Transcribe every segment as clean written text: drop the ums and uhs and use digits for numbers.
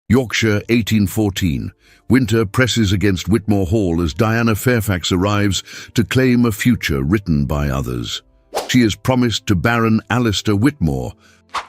Yorkshire, 1814. Winter presses against Whitmore Hall as Diana Fairfax arrives to claim a future written by others. She is promised to Baron Alistair Whitmore,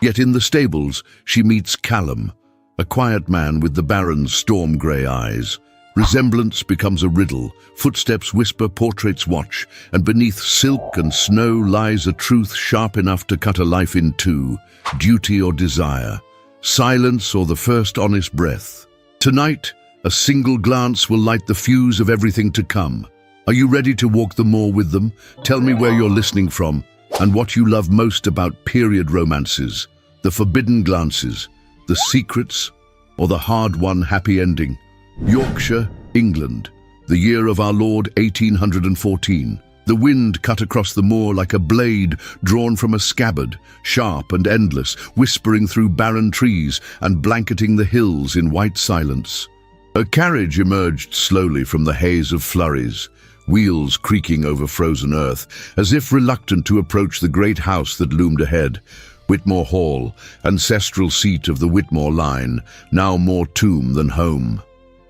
yet in the stables she meets Callum, a quiet man with the Baron's storm-grey eyes. Resemblance becomes a riddle, footsteps whisper, portraits watch, and beneath silk and snow lies a truth sharp enough to cut a life in two, duty or desire, silence or the first honest breath. Tonight, a single glance will light the fuse of everything to come. Are you ready to walk the moor with them? Tell me where you're listening from, and what you love most about period romances, the forbidden glances, the secrets, or the hard-won happy ending. Yorkshire, England, the year of our Lord 1814. The wind cut across the moor like a blade drawn from a scabbard, sharp and endless, whispering through barren trees and blanketing the hills in white silence. A carriage emerged slowly from the haze of flurries, wheels creaking over frozen earth, as if reluctant to approach the great house that loomed ahead. Whitmore Hall, ancestral seat of the Whitmore line, now more tomb than home.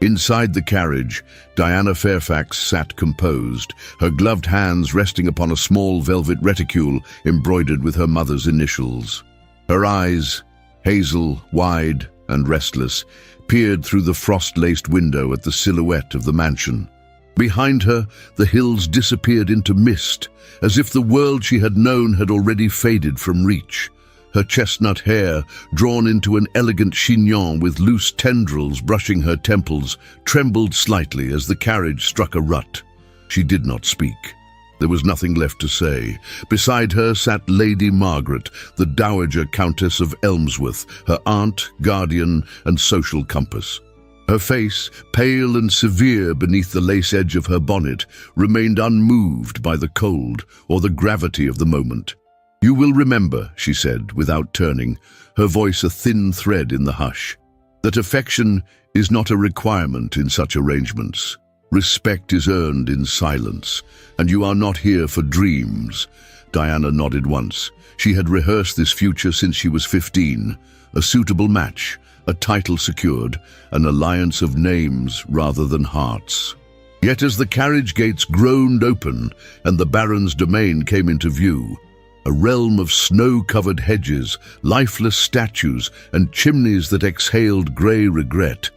Inside the carriage, Diana Fairfax sat composed, her gloved hands resting upon a small velvet reticule embroidered with her mother's initials. Her eyes, hazel, wide and restless, peered through the frost-laced window at the silhouette of the mansion. Behind her, the hills disappeared into mist, as if the world she had known had already faded from reach. Her chestnut hair, drawn into an elegant chignon with loose tendrils brushing her temples, trembled slightly as the carriage struck a rut. She did not speak. There was nothing left to say. Beside her sat Lady Margaret, the Dowager Countess of Elmsworth, her aunt, guardian, and social compass. Her face, pale and severe beneath the lace edge of her bonnet, remained unmoved by the cold or the gravity of the moment. "You will remember," she said, without turning, her voice a thin thread in the hush, "that affection is not a requirement in such arrangements. Respect is earned in silence, and you are not here for dreams." Diana nodded once. She had rehearsed this future since she was 15. A suitable match, a title secured, an alliance of names rather than hearts. Yet as the carriage gates groaned open and the Baron's domain came into view, a realm of snow-covered hedges, lifeless statues, and chimneys that exhaled grey regret,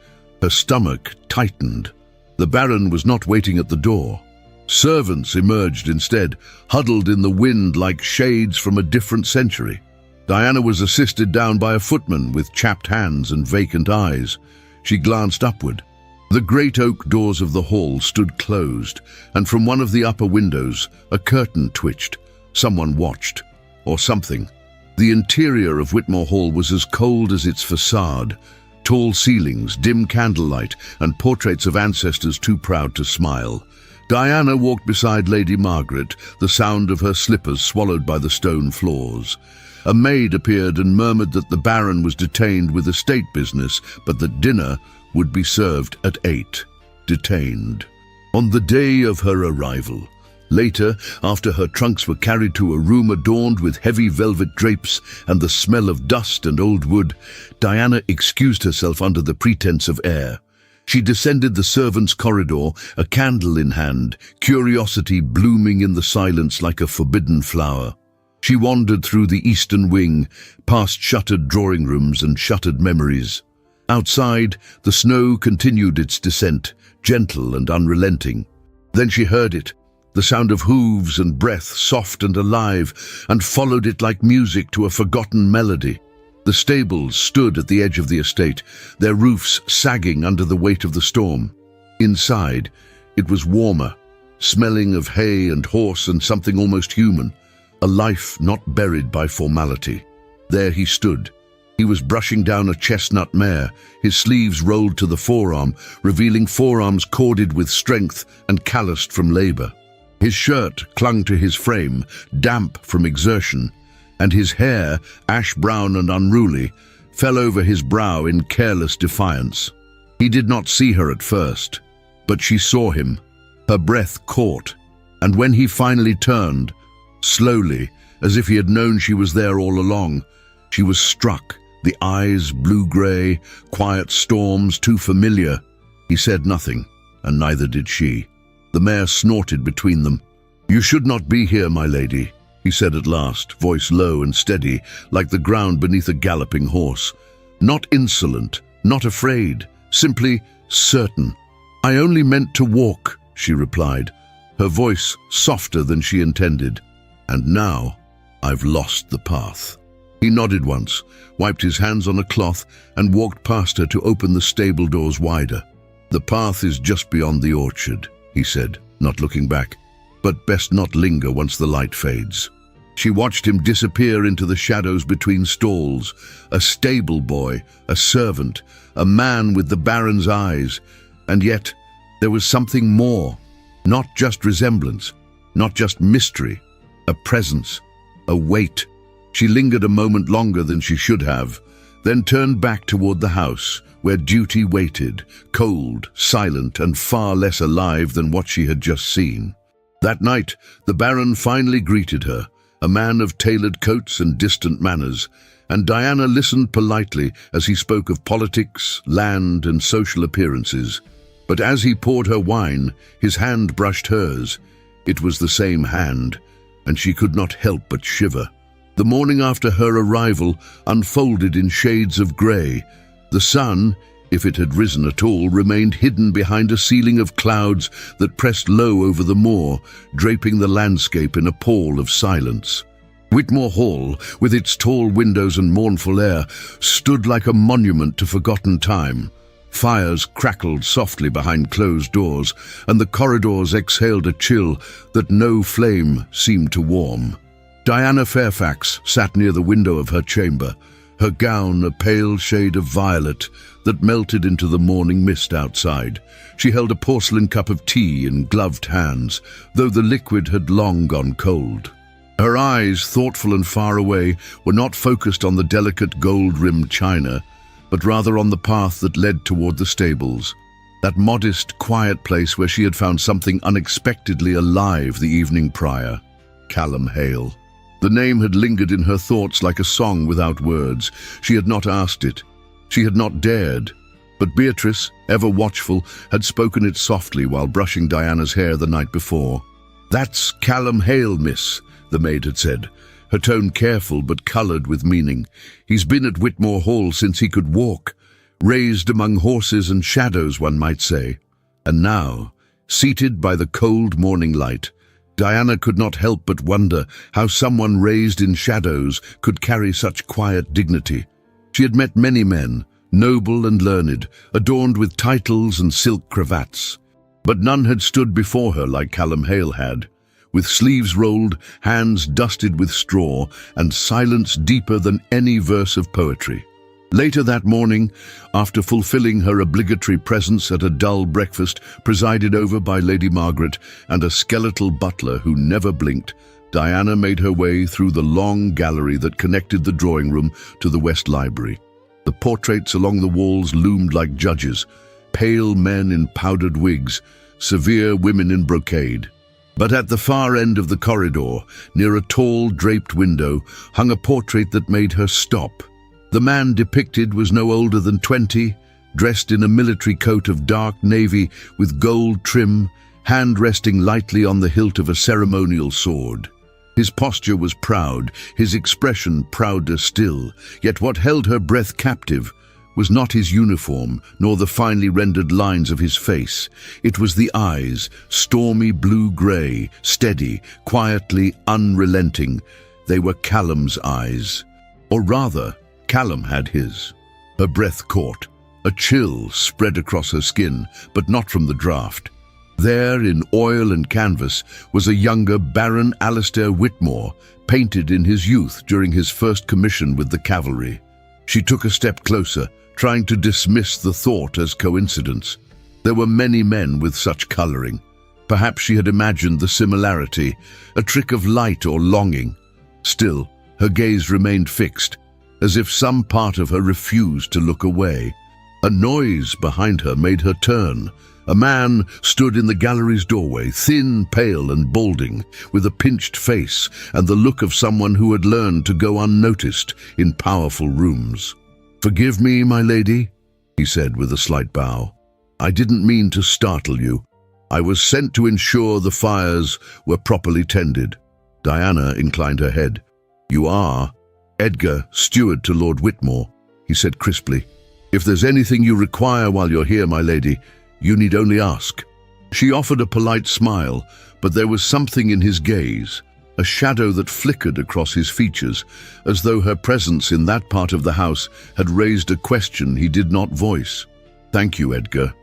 her stomach tightened. The Baron was not waiting at the door. Servants emerged instead, huddled in the wind like shades from a different century. Diana was assisted down by a footman with chapped hands and vacant eyes. She glanced upward. The great oak doors of the hall stood closed, and from one of the upper windows a curtain twitched. Someone watched, or something. The interior of Whitmore Hall was as cold as its facade. Tall ceilings, dim candlelight, and portraits of ancestors too proud to smile. Diana walked beside Lady Margaret, the sound of her slippers swallowed by the stone floors. A maid appeared and murmured that the Baron was detained with estate business, but that dinner would be served at 8. Detained. On the day of her arrival. Later, after her trunks were carried to a room adorned with heavy velvet drapes and the smell of dust and old wood, Diana excused herself under the pretense of air. She descended the servants' corridor, a candle in hand, curiosity blooming in the silence like a forbidden flower. She wandered through the eastern wing, past shuttered drawing rooms and shuttered memories. Outside, the snow continued its descent, gentle and unrelenting. Then she heard it, the sound of hooves and breath, soft and alive, and followed it like music to a forgotten melody. The stables stood at the edge of the estate, their roofs sagging under the weight of the storm. Inside, it was warmer, smelling of hay and horse and something almost human, a life not buried by formality. There he stood. He was brushing down a chestnut mare, his sleeves rolled to the forearm, revealing forearms corded with strength and calloused from labor. His shirt clung to his frame, damp from exertion, and his hair, ash-brown and unruly, fell over his brow in careless defiance. He did not see her at first, but she saw him. Her breath caught, and when he finally turned, slowly, as if he had known she was there all along, she was struck, The eyes blue-grey, quiet storms too familiar. He said nothing, and neither did she. The mare snorted between them. "You should not be here, my lady," he said at last, voice low and steady, like the ground beneath a galloping horse. Not insolent, not afraid, simply certain. "I only meant to walk," she replied, her voice softer than she intended. "And now I've lost the path." He nodded once, wiped his hands on a cloth, and walked past her to open the stable doors wider. "The path is just beyond the orchard," he said, not looking back. "But best not linger once the light fades." She watched him disappear into the shadows between stalls, a stable boy, a servant, a man with the Baron's eyes. And yet, there was something more. Not just resemblance, not just mystery, a presence, a weight. She lingered a moment longer than she should have, then turned back toward the house, where duty waited, cold, silent, and far less alive than what she had just seen. That night, the Baron finally greeted her, a man of tailored coats and distant manners, and Diana listened politely as he spoke of politics, land, and social appearances. But as he poured her wine, his hand brushed hers. It was the same hand, and she could not help but shiver. The morning after her arrival unfolded in shades of grey. The sun, if it had risen at all, remained hidden behind a ceiling of clouds that pressed low over the moor, draping the landscape in a pall of silence. Whitmore Hall, with its tall windows and mournful air, stood like a monument to forgotten time. Fires crackled softly behind closed doors, and the corridors exhaled a chill that no flame seemed to warm. Diana Fairfax sat near the window of her chamber, her gown a pale shade of violet that melted into the morning mist outside. She held a porcelain cup of tea in gloved hands, though the liquid had long gone cold. Her eyes, thoughtful and far away, were not focused on the delicate gold-rimmed china, but rather on the path that led toward the stables, that modest, quiet place where she had found something unexpectedly alive the evening prior. Callum Hale. The name had lingered in her thoughts like a song without words. She had not asked it. She had not dared. But Beatrice, ever watchful, had spoken it softly while brushing Diana's hair the night before. "That's Callum Hale, miss," the maid had said, her tone careful but coloured with meaning. "He's been at Whitmore Hall since he could walk, raised among horses and shadows, one might say. And now, seated by the cold morning light, Diana could not help but wonder how someone raised in shadows could carry such quiet dignity. She had met many men, noble and learned, adorned with titles and silk cravats, but none had stood before her like Callum Hale had, with sleeves rolled, hands dusted with straw, and silence deeper than any verse of poetry. Later that morning, after fulfilling her obligatory presence at a dull breakfast presided over by Lady Margaret and a skeletal butler who never blinked, Diana made her way through the long gallery that connected the drawing room to the West Library. The portraits along the walls loomed like judges, pale men in powdered wigs, severe women in brocade. But at the far end of the corridor, near a tall draped window, hung a portrait that made her stop. The man depicted was no older than 20, dressed in a military coat of dark navy with gold trim, hand resting lightly on the hilt of a ceremonial sword. His posture was proud, his expression prouder still, yet what held her breath captive was not his uniform, nor the finely rendered lines of his face. It was the eyes, stormy blue-grey, steady, quietly unrelenting. They were Callum's eyes. Or rather, Callum had his. Her breath caught. A chill spread across her skin, but not from the draught. There, in oil and canvas, was a younger Baron Alistair Whitmore, painted in his youth during his first commission with the cavalry. She took a step closer, trying to dismiss the thought as coincidence. There were many men with such colouring. Perhaps she had imagined the similarity, a trick of light or longing. Still, her gaze remained fixed, as if some part of her refused to look away. A noise behind her made her turn. A man stood in the gallery's doorway, thin, pale and balding, with a pinched face and the look of someone who had learned to go unnoticed in powerful rooms. "Forgive me, my lady," he said with a slight bow. "I didn't mean to startle you. I was sent to ensure the fires were properly tended." Diana inclined her head. "You are Edgar, steward to Lord Whitmore," he said crisply. "If there's anything you require while you're here, my lady, you need only ask." She offered a polite smile, but there was something in his gaze, a shadow that flickered across his features, as though her presence in that part of the house had raised a question he did not voice. "Thank you, Edgar.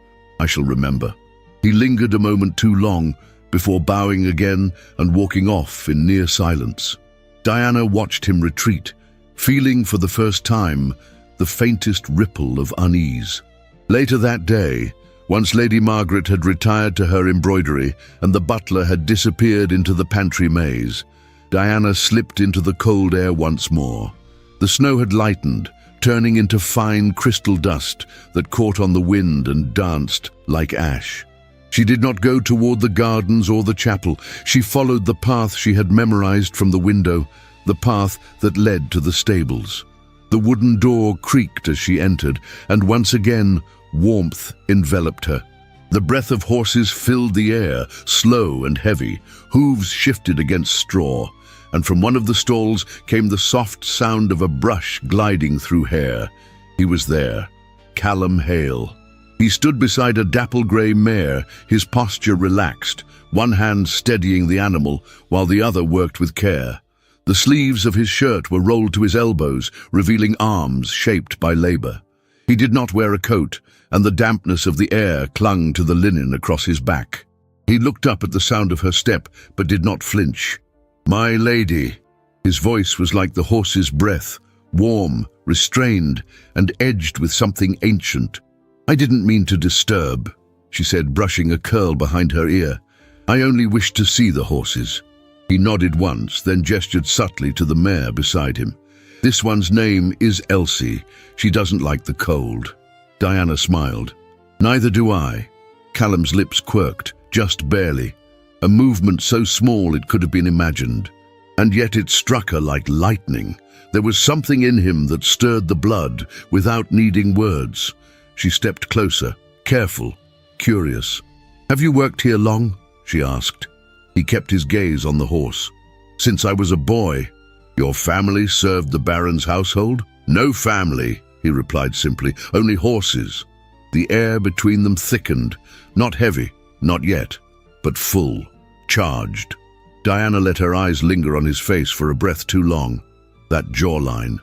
I shall remember." He lingered a moment too long before bowing again and walking off in near silence. Diana watched him retreat, feeling for the first time the faintest ripple of unease. Later that day, once Lady Margaret had retired to her embroidery and the butler had disappeared into the pantry maze, Diana slipped into the cold air once more. The snow had lightened, turning into fine crystal dust that caught on the wind and danced like ash. She did not go toward the gardens or the chapel. She followed the path she had memorized from the window, the path that led to the stables. The wooden door creaked as she entered, and once again, warmth enveloped her. The breath of horses filled the air, slow and heavy. Hooves shifted against straw, and from one of the stalls came the soft sound of a brush gliding through hair. He was there, Callum Hale. He stood beside a dapple-grey mare, his posture relaxed, one hand steadying the animal while the other worked with care. The sleeves of his shirt were rolled to his elbows, revealing arms shaped by labor. He did not wear a coat, and the dampness of the air clung to the linen across his back. He looked up at the sound of her step, but did not flinch. "My lady." His voice was like the horse's breath, warm, restrained, and edged with something ancient. "I didn't mean to disturb," she said, brushing a curl behind her ear. "I only wished to see the horses." He nodded once, then gestured subtly to the mare beside him. "This one's name is Elsie. She doesn't like the cold." Diana smiled. "Neither do I." Callum's lips quirked, just barely, a movement so small it could have been imagined. And yet it struck her like lightning. There was something in him that stirred the blood without needing words. She stepped closer, careful, curious. "Have you worked here long?" she asked. He kept his gaze on the horse. "Since I was a boy." "Your family served the Baron's household?" "No family," he replied simply, "only horses." The air between them thickened, not heavy, not yet, but full, charged. Diana let her eyes linger on his face for a breath too long. That jawline,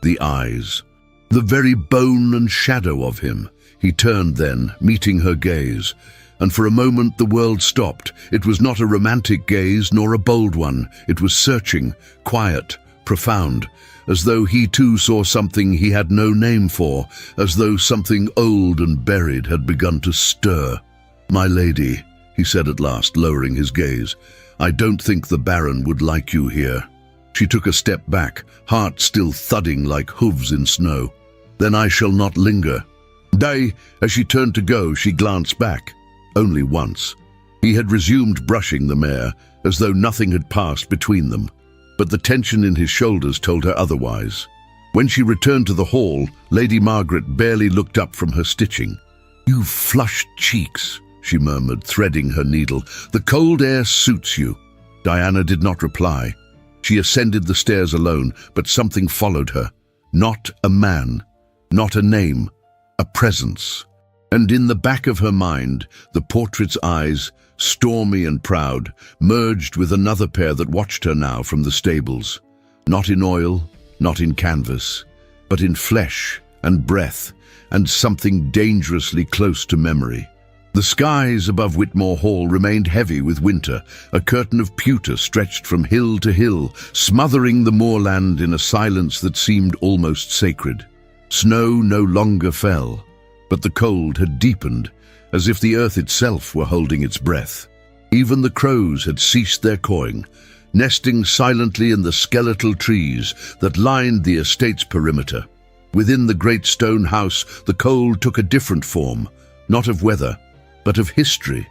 the eyes, the very bone and shadow of him. He turned then, meeting her gaze, and for a moment the world stopped. It was not a romantic gaze, nor a bold one. It was searching, quiet, profound, as though he too saw something he had no name for, as though something old and buried had begun to stir. "My lady," he said at last, lowering his gaze, "I don't think the Baron would like you here." She took a step back, heart still thudding like hooves in snow. "Then I shall not linger." As she turned to go, she glanced back. Only once. He had resumed brushing the mare, as though nothing had passed between them. But the tension in his shoulders told her otherwise. When she returned to the hall, Lady Margaret barely looked up from her stitching. "You flushed cheeks," she murmured, threading her needle. "The cold air suits you." Diana did not reply. She ascended the stairs alone, but something followed her. Not a man, not a name, a presence. And in the back of her mind, the portrait's eyes, stormy and proud, merged with another pair that watched her now from the stables. Not in oil, not in canvas, but in flesh and breath, and something dangerously close to memory. The skies above Whitmore Hall remained heavy with winter. A curtain of pewter stretched from hill to hill, smothering the moorland in a silence that seemed almost sacred. Snow no longer fell, but the cold had deepened, as if the earth itself were holding its breath. Even the crows had ceased their cawing, nesting silently in the skeletal trees that lined the estate's perimeter. Within the great stone house, the cold took a different form, not of weather, but of history,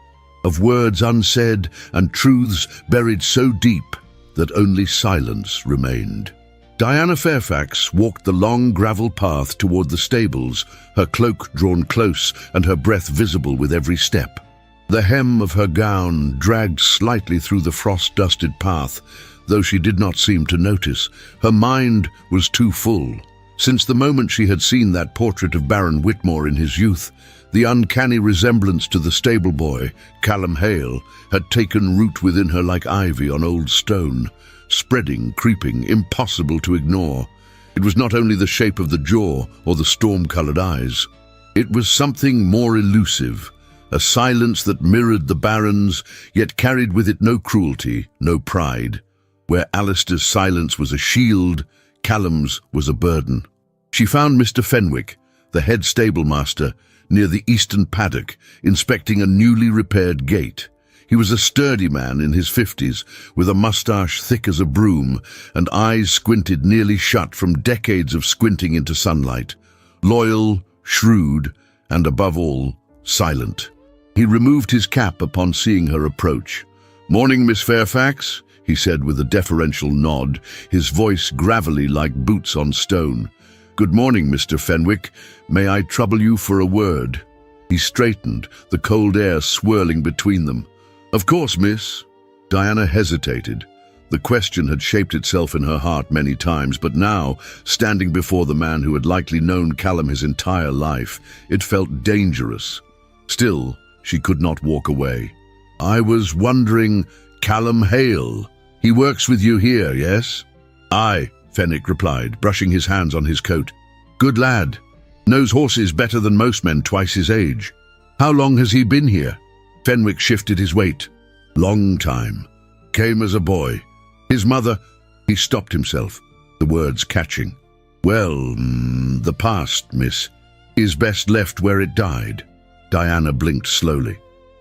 of words unsaid and truths buried so deep that only silence remained. Diana Fairfax walked the long gravel path toward the stables, her cloak drawn close and her breath visible with every step. The hem of her gown dragged slightly through the frost-dusted path, though she did not seem to notice. Her mind was too full. Since the moment she had seen that portrait of Baron Whitmore in his youth, the uncanny resemblance to the stable boy, Callum Hale, had taken root within her like ivy on old stone, spreading, creeping, impossible to ignore. It was not only the shape of the jaw or the storm-colored eyes. It was something more elusive, a silence that mirrored the Baron's, yet carried with it no cruelty, no pride. Where Alistair's silence was a shield, Callum's was a burden. She found Mr. Fenwick, the head stablemaster, near the eastern paddock, inspecting a newly repaired gate. He was a sturdy man in his 50s, with a moustache thick as a broom and eyes squinted nearly shut from decades of squinting into sunlight. Loyal, shrewd, and above all, silent. He removed his cap upon seeing her approach. "Morning, Miss Fairfax," he said with a deferential nod, his voice gravelly like boots on stone. "Good morning, Mr. Fenwick. May I trouble you for a word?" He straightened, the cold air swirling between them. "Of course, miss." Diana hesitated. The question had shaped itself in her heart many times, but now, standing before the man who had likely known Callum his entire life, it felt dangerous. Still, she could not walk away. "I was wondering, Callum Hale. He works with you here, yes?" "Aye," Fenwick replied, brushing his hands on his coat. "Good lad. Knows horses better than most men twice his age. How long has he been here?" Fenwick shifted his weight. "Long time. Came as a boy. His mother—" He stopped himself, the words catching. "Well, the past, miss, is best left where it died." Diana blinked slowly.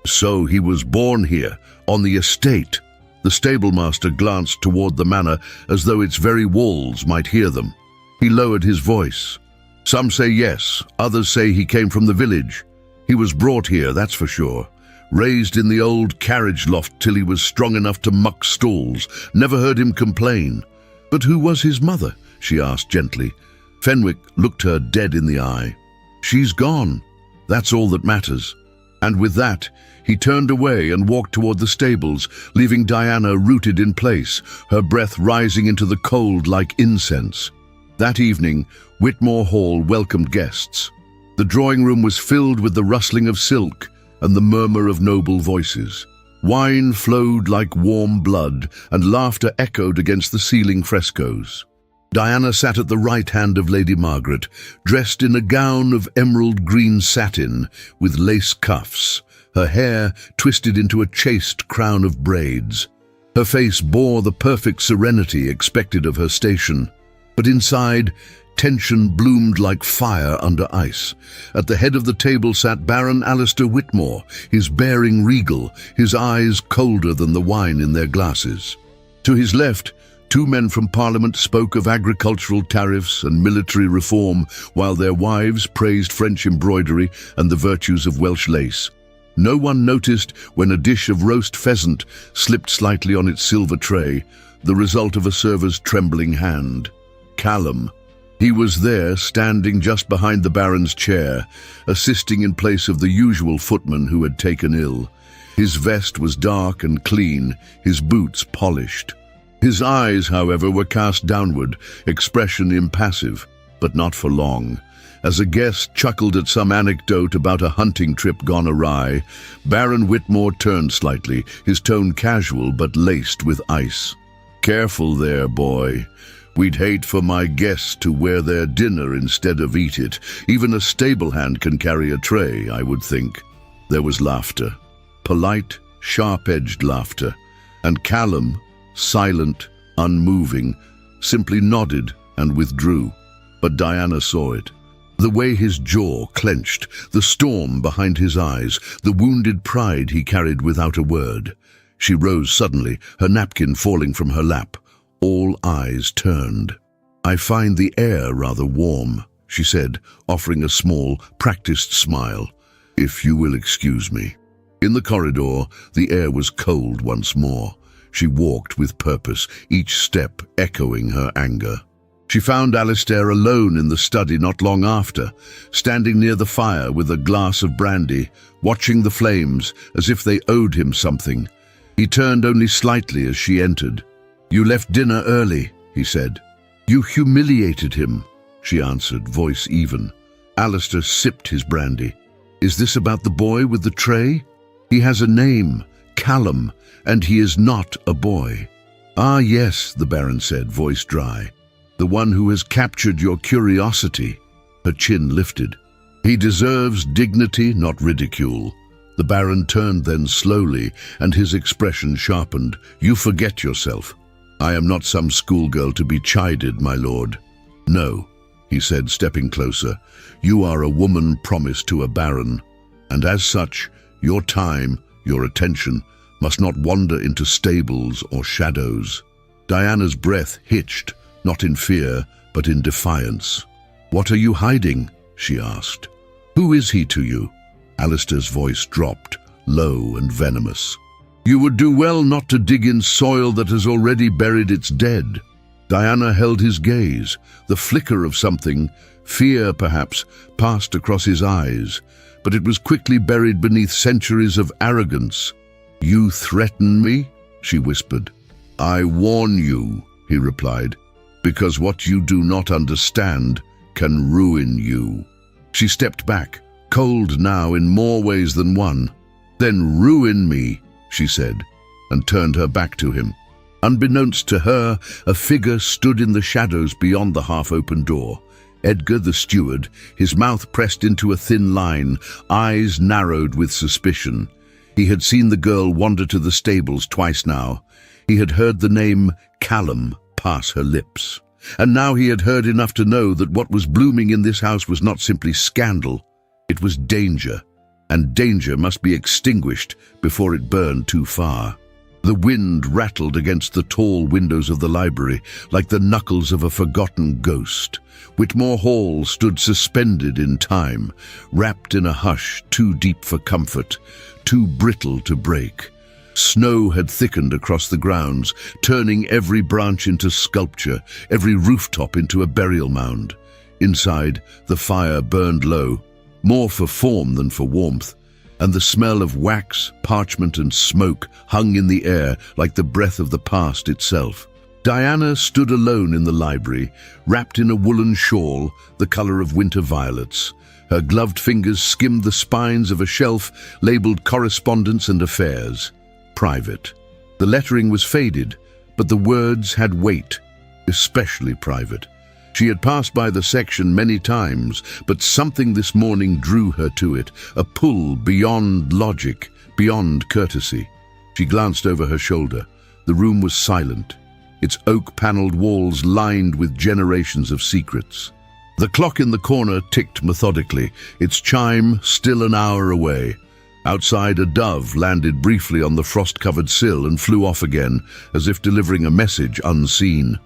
"So he was born here, on the estate." The stablemaster glanced toward the manor as though its very walls might hear them. He lowered his voice. "Some say yes, others say he came from the village. He was brought here, that's for sure. Raised in the old carriage loft till he was strong enough to muck stalls. Never heard him complain." "But who was his mother?" she asked gently. Fenwick looked her dead in the eye. "She's gone. That's all that matters." And with that, he turned away and walked toward the stables, leaving Diana rooted in place, her breath rising into the cold like incense. That evening, Whitmore Hall welcomed guests. The drawing room was filled with the rustling of silk and the murmur of noble voices. Wine flowed like warm blood, and laughter echoed against the ceiling frescoes. Diana sat at the right hand of Lady Margaret, dressed in a gown of emerald green satin with lace cuffs, her hair twisted into a chaste crown of braids. Her face bore the perfect serenity expected of her station, but inside, tension bloomed like fire under ice. At the head of the table sat Baron Alistair Whitmore, his bearing regal, his eyes colder than the wine in their glasses. To his left, two men from Parliament spoke of agricultural tariffs and military reform, while their wives praised French embroidery and the virtues of Welsh lace. No one noticed when a dish of roast pheasant slipped slightly on its silver tray, the result of a server's trembling hand. Callum. He was there, standing just behind the Baron's chair, assisting in place of the usual footman who had taken ill. His vest was dark and clean, his boots polished. His eyes, however, were cast downward, expression impassive, but not for long. As a guest chuckled at some anecdote about a hunting trip gone awry, Baron Whitmore turned slightly, his tone casual but laced with ice. "Careful there, boy. We'd hate for my guests to wear their dinner instead of eat it. Even a stable hand can carry a tray, I would think." There was laughter. Polite, sharp-edged laughter. And Callum, silent, unmoving, simply nodded and withdrew. But Diana saw it. The way his jaw clenched, the storm behind his eyes, the wounded pride he carried without a word. She rose suddenly, her napkin falling from her lap. All eyes turned. "I find the air rather warm," she said, offering a small, practiced smile. "If you will excuse me." In the corridor, the air was cold once more. She walked with purpose, each step echoing her anger. She found Alistair alone in the study not long after, standing near the fire with a glass of brandy, watching the flames as if they owed him something. He turned only slightly as she entered. "You left dinner early," he said. "You humiliated him," she answered, voice even. Alistair sipped his brandy. "Is this about the boy with the tray? He has a name, Callum, and he is not a boy." "Ah, yes," the Baron said, voice dry. "The one who has captured your curiosity." Her chin lifted. "He deserves dignity, not ridicule." The Baron turned then slowly, and his expression sharpened. "You forget yourself. I am not some schoolgirl to be chided, my lord." "No," he said, stepping closer. "You are a woman promised to a baron, and as such, your time, your attention, must not wander into stables or shadows." Diana's breath hitched, not in fear, but in defiance. "What are you hiding?" she asked. "Who is he to you?" Alistair's voice dropped, low and venomous. "You would do well not to dig in soil that has already buried its dead." Diana held his gaze. The flicker of something, fear perhaps, passed across his eyes, but it was quickly buried beneath centuries of arrogance. "You threaten me?" she whispered. "I warn you," he replied, "because what you do not understand can ruin you." She stepped back, cold now in more ways than one. "Then ruin me," she said, and turned her back to him. Unbeknownst to her, a figure stood in the shadows beyond the half-open door. Edgar, the steward, his mouth pressed into a thin line, eyes narrowed with suspicion. He had seen the girl wander to the stables twice now. He had heard the name Callum pass her lips. And now he had heard enough to know that what was blooming in this house was not simply scandal. It was danger, and danger must be extinguished before it burned too far. The wind rattled against the tall windows of the library like the knuckles of a forgotten ghost. Whitmore Hall stood suspended in time, wrapped in a hush too deep for comfort, too brittle to break. Snow had thickened across the grounds, turning every branch into sculpture, every rooftop into a burial mound. Inside, the fire burned low, more for form than for warmth, and the smell of wax, parchment, and smoke hung in the air like the breath of the past itself. Diana stood alone in the library, wrapped in a woolen shawl, the color of winter violets. Her gloved fingers skimmed the spines of a shelf labeled Correspondence and Affairs. Private. The lettering was faded, but the words had weight, especially private. She had passed by the section many times, but something this morning drew her to it, a pull beyond logic, beyond courtesy. She glanced over her shoulder. The room was silent, its oak-paneled walls lined with generations of secrets. The clock in the corner ticked methodically, its chime still an hour away. Outside, a dove landed briefly on the frost-covered sill and flew off again, as if delivering a message unseen.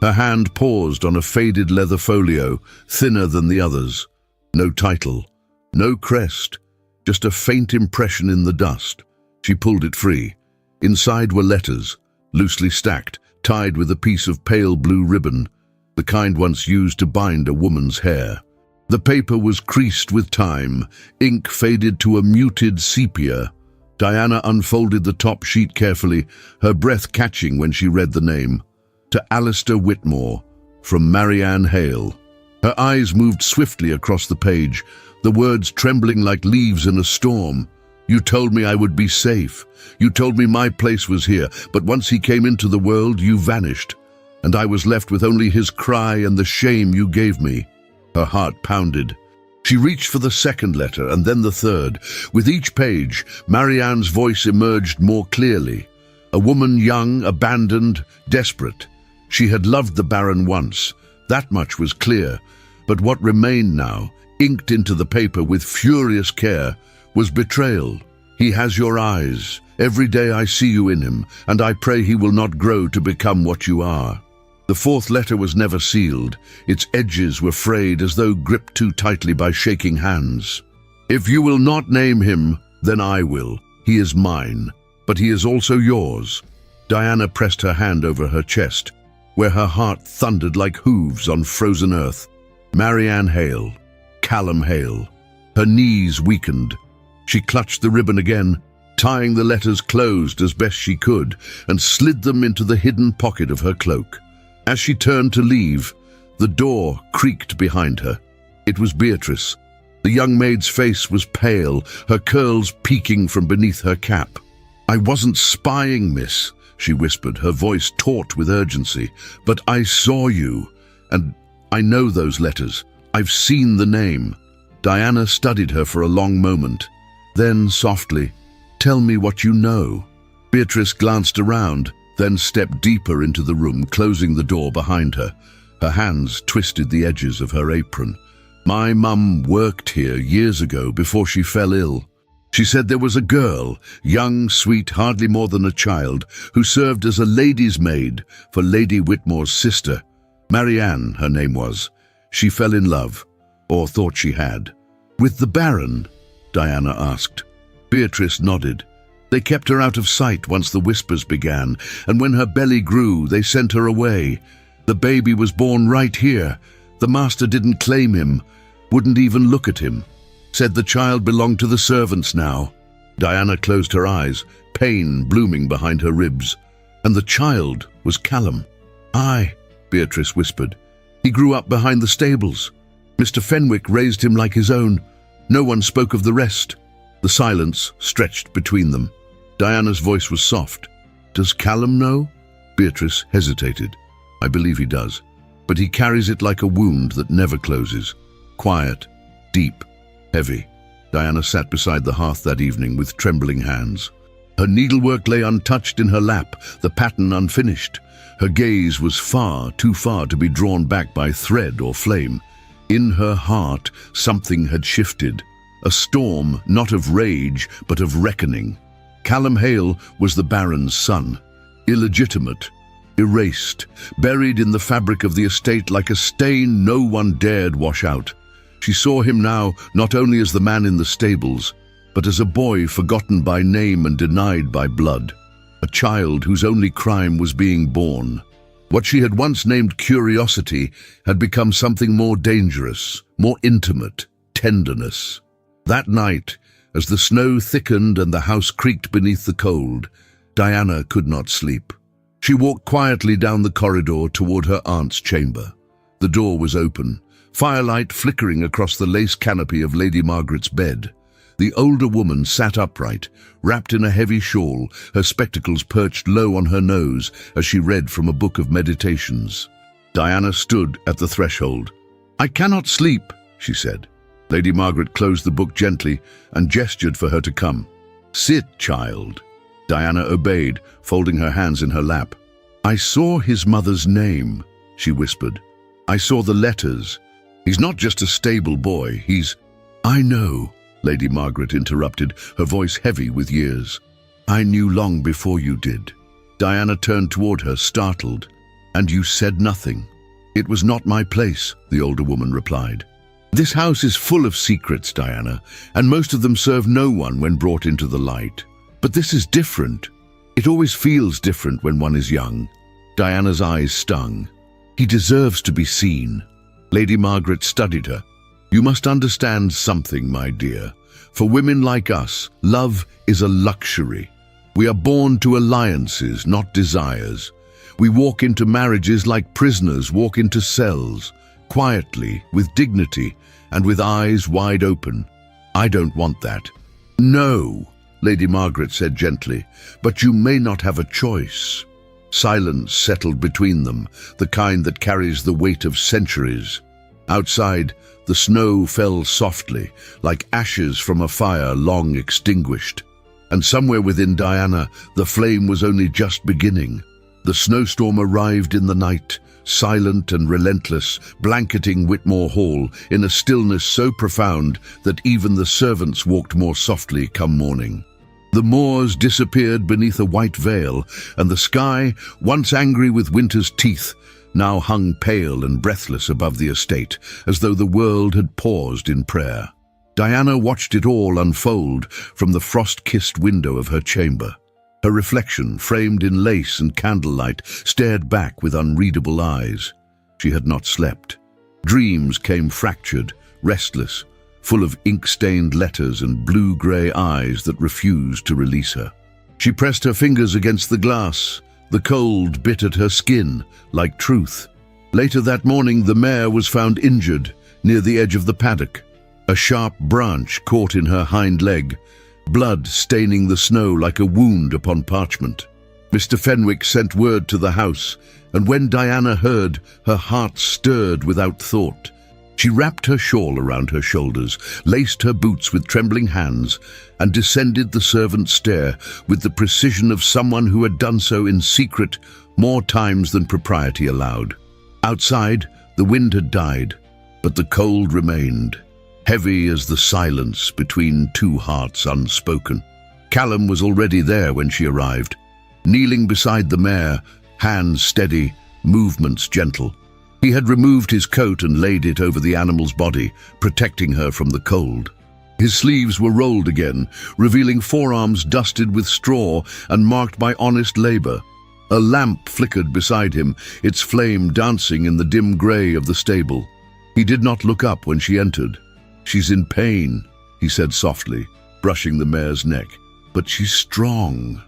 Her hand paused on a faded leather folio, thinner than the others. No title, no crest, just a faint impression in the dust. She pulled it free. Inside were letters, loosely stacked, tied with a piece of pale blue ribbon, the kind once used to bind a woman's hair. The paper was creased with time, ink faded to a muted sepia. Diana unfolded the top sheet carefully, her breath catching when she read the name. To Alistair Whitmore, from Marianne Hale. Her eyes moved swiftly across the page, the words trembling like leaves in a storm. "You told me I would be safe. You told me my place was here, but once he came into the world, you vanished, and I was left with only his cry and the shame you gave me." Her heart pounded. She reached for the second letter and then the third. With each page, Marianne's voice emerged more clearly. A woman young, abandoned, desperate. She had loved the Baron once, that much was clear, but what remained now, inked into the paper with furious care, was betrayal. "He has your eyes. Every day I see you in him, and I pray he will not grow to become what you are." The fourth letter was never sealed. Its edges were frayed as though gripped too tightly by shaking hands. "If you will not name him, then I will. He is mine, but he is also yours." Diana pressed her hand over her chest. where her heart thundered like hooves on frozen earth. Marianne Hale, Callum Hale. Her knees weakened. She clutched the ribbon again, tying the letters closed as best she could, and slid them into the hidden pocket of her cloak. As she turned to leave, the door creaked behind her. It was Beatrice. The young maid's face was pale, her curls peeking from beneath her cap. "I wasn't spying, miss," she whispered, her voice taut with urgency. "But I saw you, and I know those letters. I've seen the name." Diana studied her for a long moment. Then, softly, "Tell me what you know." Beatrice glanced around, then stepped deeper into the room, closing the door behind her. Her hands twisted the edges of her apron. "My mum worked here years ago before she fell ill. She said there was a girl, young, sweet, hardly more than a child, who served as a lady's maid for Lady Whitmore's sister. Marianne, her name was. She fell in love, or thought she had." "With the Baron?" Diana asked. Beatrice nodded. "They kept her out of sight once the whispers began, and when her belly grew, they sent her away. The baby was born right here. The master didn't claim him, wouldn't even look at him. Said the child belonged to the servants now." Diana closed her eyes, pain blooming behind her ribs. "And the child was Callum." "Aye," Beatrice whispered. "He grew up behind the stables. Mr. Fenwick raised him like his own. No one spoke of the rest." The silence stretched between them. Diana's voice was soft. "Does Callum know?" Beatrice hesitated. "I believe he does, but he carries it like a wound that never closes. Quiet, deep, heavy." Diana sat beside the hearth that evening with trembling hands. Her needlework lay untouched in her lap, the pattern unfinished. Her gaze was far, too far to be drawn back by thread or flame. In her heart, something had shifted. A storm, not of rage, but of reckoning. Callum Hale was the Baron's son. Illegitimate, erased, buried in the fabric of the estate like a stain no one dared wash out. She saw him now not only as the man in the stables, but as a boy forgotten by name and denied by blood. A child whose only crime was being born. What she had once named curiosity had become something more dangerous, more intimate, tenderness. That night, as the snow thickened and the house creaked beneath the cold, Diana could not sleep. She walked quietly down the corridor toward her aunt's chamber. The door was open, firelight flickering across the lace canopy of Lady Margaret's bed. The older woman sat upright, wrapped in a heavy shawl, her spectacles perched low on her nose as she read from a book of meditations. Diana stood at the threshold. "I cannot sleep," she said. Lady Margaret closed the book gently and gestured for her to come. "Sit, child." Diana obeyed, folding her hands in her lap. "I saw his mother's name," she whispered. "I saw the letters. He's not just a stable boy, he's—" "I know," Lady Margaret interrupted, her voice heavy with years. "I knew long before you did." Diana turned toward her, startled. "And you said nothing." "It was not my place," the older woman replied. "This house is full of secrets, Diana, and most of them serve no one when brought into the light. But this is different. It always feels different when one is young." Diana's eyes stung. "He deserves to be seen." Lady Margaret studied her. "You must understand something, my dear. For women like us, love is a luxury. We are born to alliances, not desires. We walk into marriages like prisoners walk into cells, quietly, with dignity, and with eyes wide open. I don't want that." "No," Lady Margaret said gently, "but you may not have a choice." Silence settled between them, the kind that carries the weight of centuries. Outside, the snow fell softly, like ashes from a fire long extinguished. And somewhere within Diana, the flame was only just beginning. The snowstorm arrived in the night, silent and relentless, blanketing Whitmore Hall in a stillness so profound that even the servants walked more softly come morning. The moors disappeared beneath a white veil, and the sky, once angry with winter's teeth, now hung pale and breathless above the estate, as though the world had paused in prayer. Diana watched it all unfold from the frost-kissed window of her chamber. Her reflection, framed in lace and candlelight, stared back with unreadable eyes. She had not slept. Dreams came fractured, restless, full of ink-stained letters and blue-grey eyes that refused to release her. She pressed her fingers against the glass. The cold bit at her skin, like truth. Later that morning, the mare was found injured near the edge of the paddock. A sharp branch caught in her hind leg, blood staining the snow like a wound upon parchment. Mr. Fenwick sent word to the house, and when Diana heard, her heart stirred without thought. She wrapped her shawl around her shoulders, laced her boots with trembling hands, and descended the servants' stair with the precision of someone who had done so in secret more times than propriety allowed. Outside, the wind had died, but the cold remained, heavy as the silence between two hearts unspoken. Callum was already there when she arrived, kneeling beside the mare, hands steady, movements gentle. He had removed his coat and laid it over the animal's body, protecting her from the cold. His sleeves were rolled again, revealing forearms dusted with straw and marked by honest labor. A lamp flickered beside him, its flame dancing in the dim grey of the stable. He did not look up when she entered. "She's in pain," he said softly, brushing the mare's neck. "But she's strong."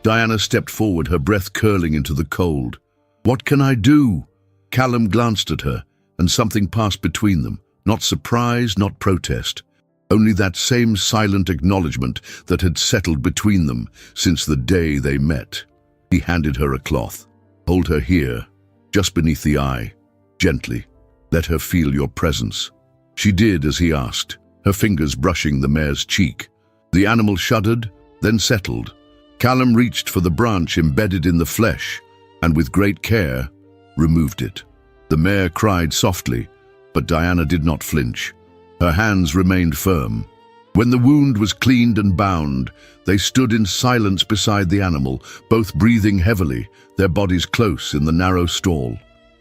Diana stepped forward, her breath curling into the cold. "What can I do?" Callum glanced at her, and something passed between them. Not surprise, not protest. Only that same silent acknowledgement that had settled between them since the day they met. He handed her a cloth. "Hold her here, just beneath the eye. Gently. Let her feel your presence." She did as he asked, her fingers brushing the mare's cheek. The animal shuddered, then settled. Callum reached for the branch embedded in the flesh, and with great care, removed it. The mare cried softly, but Diana did not flinch. Her hands remained firm. When the wound was cleaned and bound, they stood in silence beside the animal, both breathing heavily, their bodies close in the narrow stall.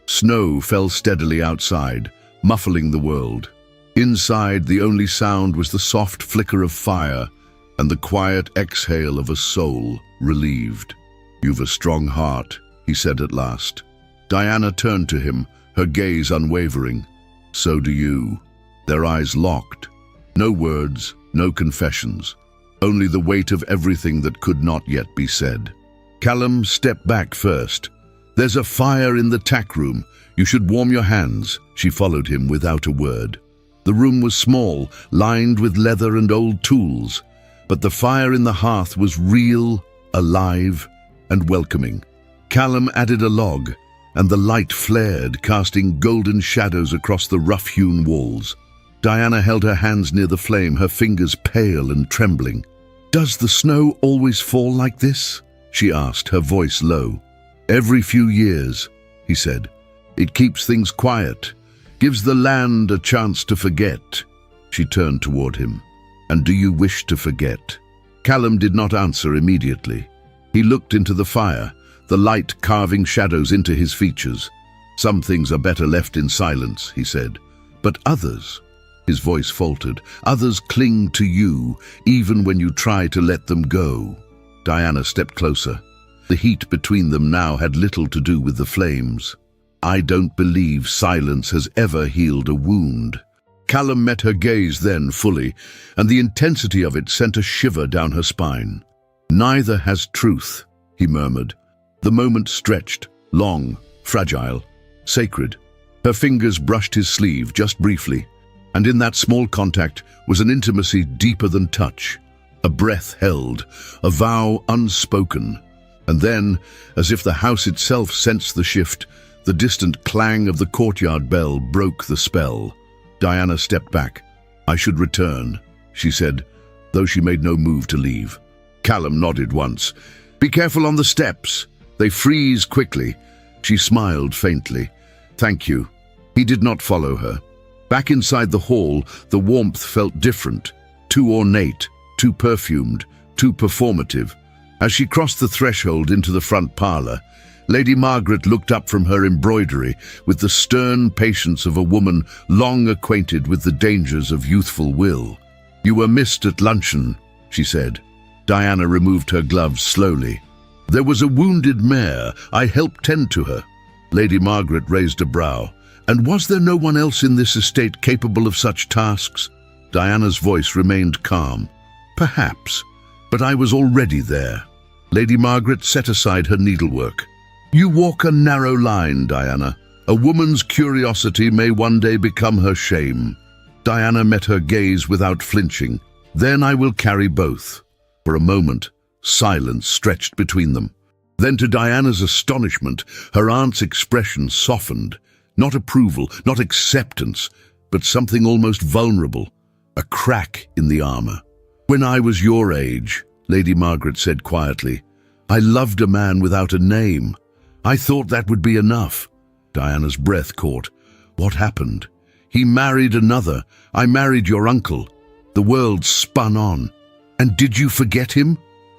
Snow fell steadily outside, muffling the world. Inside, the only sound was the soft flicker of fire and the quiet exhale of a soul relieved. "You've a strong heart," he said at last. Diana turned to him, her gaze unwavering. "So do you." Their eyes locked. No words, no confessions, only the weight of everything that could not yet be said. Callum stepped back first. "There's a fire in the tack room. You should warm your hands." She followed him without a word. The room was small, lined with leather and old tools, but the fire in the hearth was real, alive, and welcoming. Callum added a log, and the light flared, casting golden shadows across the rough-hewn walls. Diana held her hands near the flame, her fingers pale and trembling. "Does the snow always fall like this?" she asked, her voice low. "Every few years," he said. "It keeps things quiet, gives the land a chance to forget." She turned toward him. "And do you wish to forget?" Callum did not answer immediately. He looked into the fire, the light carving shadows into his features. "Some things are better left in silence," he said. "But others," his voice faltered, "others cling to you, even when you try to let them go." Diana stepped closer. The heat between them now had little to do with the flames. "I don't believe silence has ever healed a wound." Callum met her gaze then fully, and the intensity of it sent a shiver down her spine. "Neither has truth," he murmured. The moment stretched, long, fragile, sacred. Her fingers brushed his sleeve just briefly, and in that small contact was an intimacy deeper than touch, a breath held, a vow unspoken. And then, as if the house itself sensed the shift, the distant clang of the courtyard bell broke the spell. Diana stepped back. "I should return," she said, though she made no move to leave. Callum nodded once. "Be careful on the steps. They freeze quickly." She smiled faintly. "Thank you." He did not follow her. Back inside the hall, the warmth felt different, too ornate, too perfumed, too performative. As she crossed the threshold into the front parlour, Lady Margaret looked up from her embroidery with the stern patience of a woman long acquainted with the dangers of youthful will. "You were missed at luncheon," she said. Diana removed her gloves slowly. There was a wounded mare. I helped tend to her. Lady Margaret raised a brow. And was there no one else in this estate capable of such tasks? Diana's voice remained calm. Perhaps, but I was already there. Lady Margaret set aside her needlework. You walk a narrow line, Diana. A woman's curiosity may one day become her shame. Diana met her gaze without flinching. Then I will carry both. For a moment, silence stretched between them. Then, to Diana's astonishment, her aunt's expression softened. Not approval, not acceptance, but something almost vulnerable. A crack in the armor. When I was your age, Lady Margaret said quietly, I loved a man without a name. I thought that would be enough. Diana's breath caught. What happened? He married another. I married your uncle. The world spun on. And did you forget him?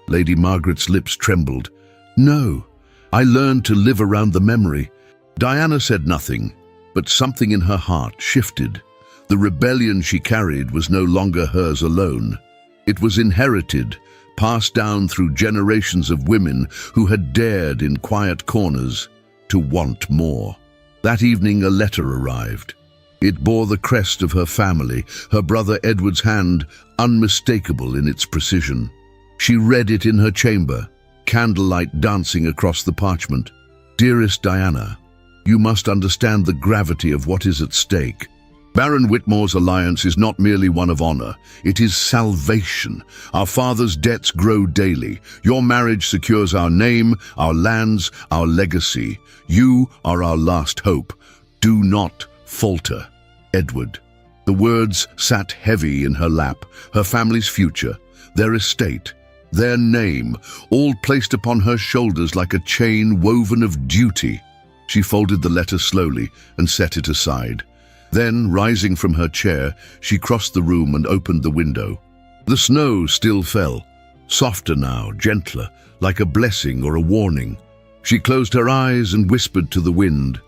Lady Margaret's lips trembled. No, I learned to live around the memory. Diana said nothing, but something in her heart shifted. The rebellion she carried was no longer hers alone. It was inherited, passed down through generations of women who had dared in quiet corners to want more. That evening a letter arrived. It bore the crest of her family, her brother Edward's hand unmistakable in its precision. She read it in her chamber, candlelight dancing across the parchment. Dearest Diana, you must understand the gravity of what is at stake. Baron Whitmore's alliance is not merely one of honor, it is salvation. Our father's debts grow daily. Your marriage secures our name, our lands, our legacy. You are our last hope. Do not falter. Edward. The words sat heavy in her lap, her family's future, their estate, their name, all placed upon her shoulders like a chain woven of duty. She folded the letter slowly and set it aside. Then, rising from her chair, she crossed the room and opened the window. The snow still fell, softer now, gentler, like a blessing or a warning. She closed her eyes and whispered to the wind,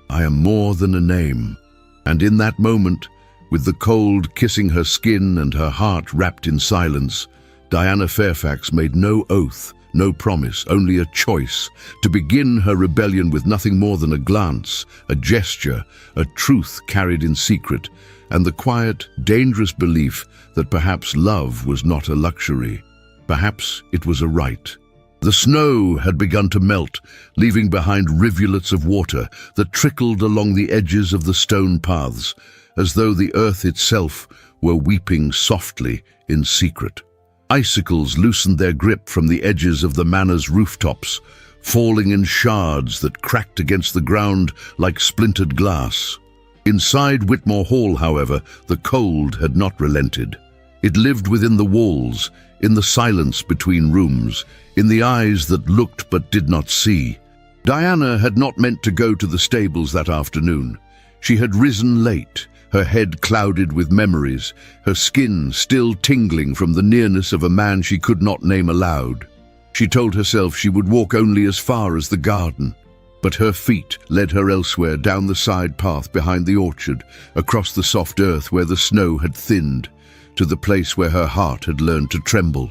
I am more than a name. And in that moment, with the cold kissing her skin and her heart wrapped in silence, Diana Fairfax made no oath, no promise, only a choice, to begin her rebellion with nothing more than a glance, a gesture, a truth carried in secret, and the quiet, dangerous belief that perhaps love was not a luxury. Perhaps it was a right. The snow had begun to melt, leaving behind rivulets of water that trickled along the edges of the stone paths, as though the earth itself were weeping softly in secret. Icicles loosened their grip from the edges of the manor's rooftops, falling in shards that cracked against the ground like splintered glass. Inside Whitmore Hall, however, the cold had not relented. It lived within the walls, in the silence between rooms, in the eyes that looked but did not see. Diana had not meant to go to the stables that afternoon. She had risen late, her head clouded with memories, her skin still tingling from the nearness of a man she could not name aloud. She told herself she would walk only as far as the garden, but her feet led her elsewhere, down the side path behind the orchard, across the soft earth where the snow had thinned, to the place where her heart had learned to tremble.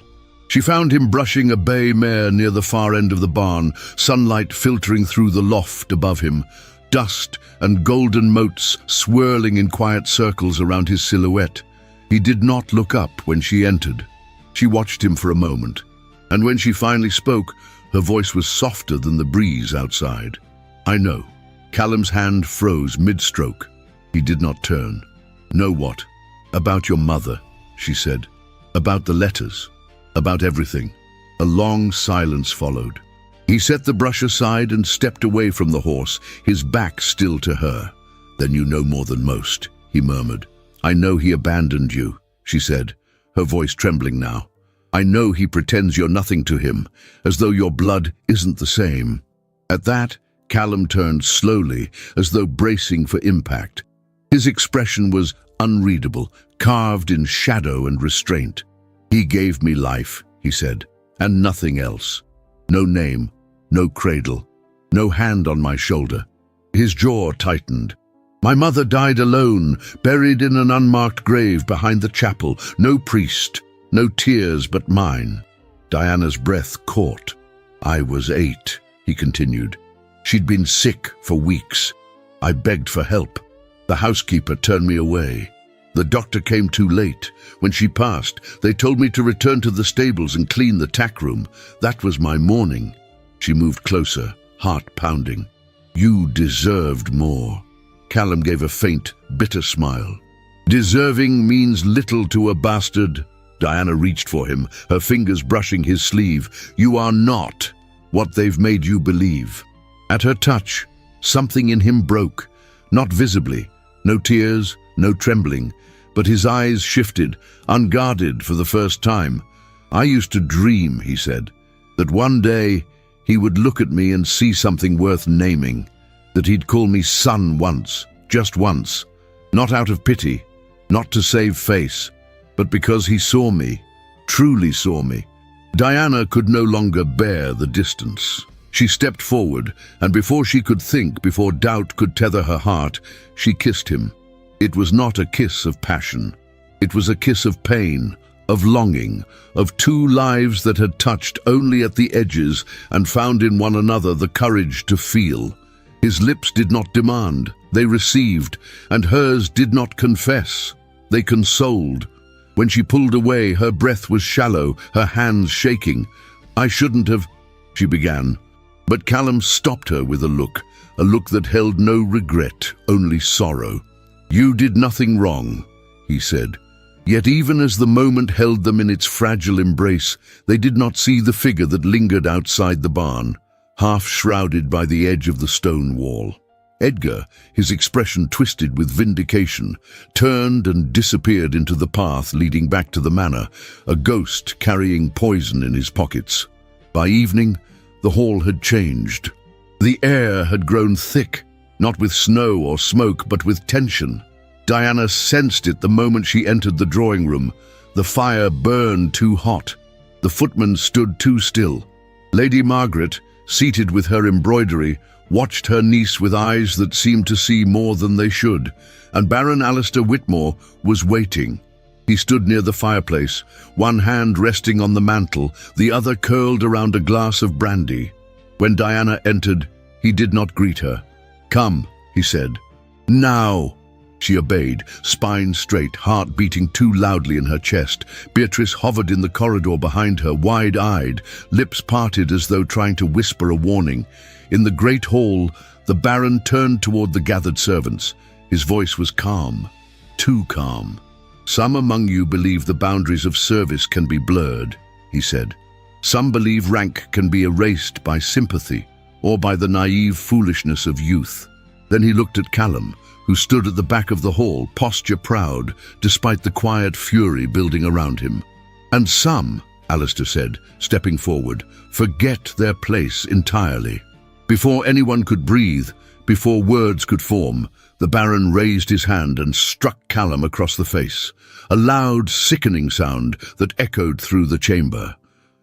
She found him brushing a bay mare near the far end of the barn, sunlight filtering through the loft above him, dust and golden motes swirling in quiet circles around his silhouette. He did not look up when she entered. She watched him for a moment, and when she finally spoke, her voice was softer than the breeze outside. I know. Callum's hand froze mid-stroke. He did not turn. Know what? About your mother, she said. About the letters. About everything. A long silence followed. He set the brush aside and stepped away from the horse, his back still to her. Then you know more than most, he murmured. I know he abandoned you, she said, her voice trembling now. I know he pretends you're nothing to him, as though your blood isn't the same. At that, Callum turned slowly, as though bracing for impact. His expression was unreadable, carved in shadow and restraint. He gave me life, he said, and nothing else. No name, no cradle, no hand on my shoulder. His jaw tightened. My mother died alone, buried in an unmarked grave behind the chapel. No priest, no tears but mine. Diana's breath caught. "I was 8, he continued. "She'd been sick for weeks. I begged for help. The housekeeper turned me away. The doctor came too late. When she passed, they told me to return to the stables and clean the tack room. That was my morning." She moved closer, heart pounding. "You deserved more." Callum gave a faint, bitter smile. "Deserving means little to a bastard." Diana reached for him, her fingers brushing his sleeve. "You are not what they've made you believe." At her touch, something in him broke, not visibly, no tears, no trembling, but his eyes shifted, unguarded for the first time. "I used to dream," he said, "that one day he would look at me and see something worth naming, that he'd call me son once, just once, not out of pity, not to save face, but because he saw me, truly saw me." Diana could no longer bear the distance. She stepped forward, and before she could think, before doubt could tether her heart, she kissed him. It was not a kiss of passion. It was a kiss of pain, of longing, of two lives that had touched only at the edges and found in one another the courage to feel. His lips did not demand, they received, and hers did not confess. They consoled. When she pulled away, her breath was shallow, her hands shaking. "I shouldn't have," she began. But Callum stopped her with a look that held no regret, only sorrow. "You did nothing wrong," he said. Yet even as the moment held them in its fragile embrace, they did not see the figure that lingered outside the barn, half shrouded by the edge of the stone wall. Edgar, his expression twisted with vindication, turned and disappeared into the path leading back to the manor, a ghost carrying poison in his pockets. By evening, the hall had changed. The air had grown thick, not with snow or smoke, but with tension. Diana sensed it the moment she entered the drawing room. The fire burned too hot. The footman stood too still. Lady Margaret, seated with her embroidery, watched her niece with eyes that seemed to see more than they should, and Baron Alistair Whitmore was waiting. He stood near the fireplace, one hand resting on the mantel, the other curled around a glass of brandy. When Diana entered, he did not greet her. "Come," he said. "Now." She obeyed, spine straight, heart beating too loudly in her chest. Beatrice hovered in the corridor behind her, wide-eyed, lips parted as though trying to whisper a warning. In the great hall, the Baron turned toward the gathered servants. His voice was calm, too calm. "Some among you believe the boundaries of service can be blurred," he said. "Some believe rank can be erased by sympathy or by the naive foolishness of youth." Then he looked at Callum, who stood at the back of the hall, posture proud, despite the quiet fury building around him. "And some," Alistair said, stepping forward, "forget their place entirely." Before anyone could breathe, before words could form, the Baron raised his hand and struck Callum across the face, a loud, sickening sound that echoed through the chamber.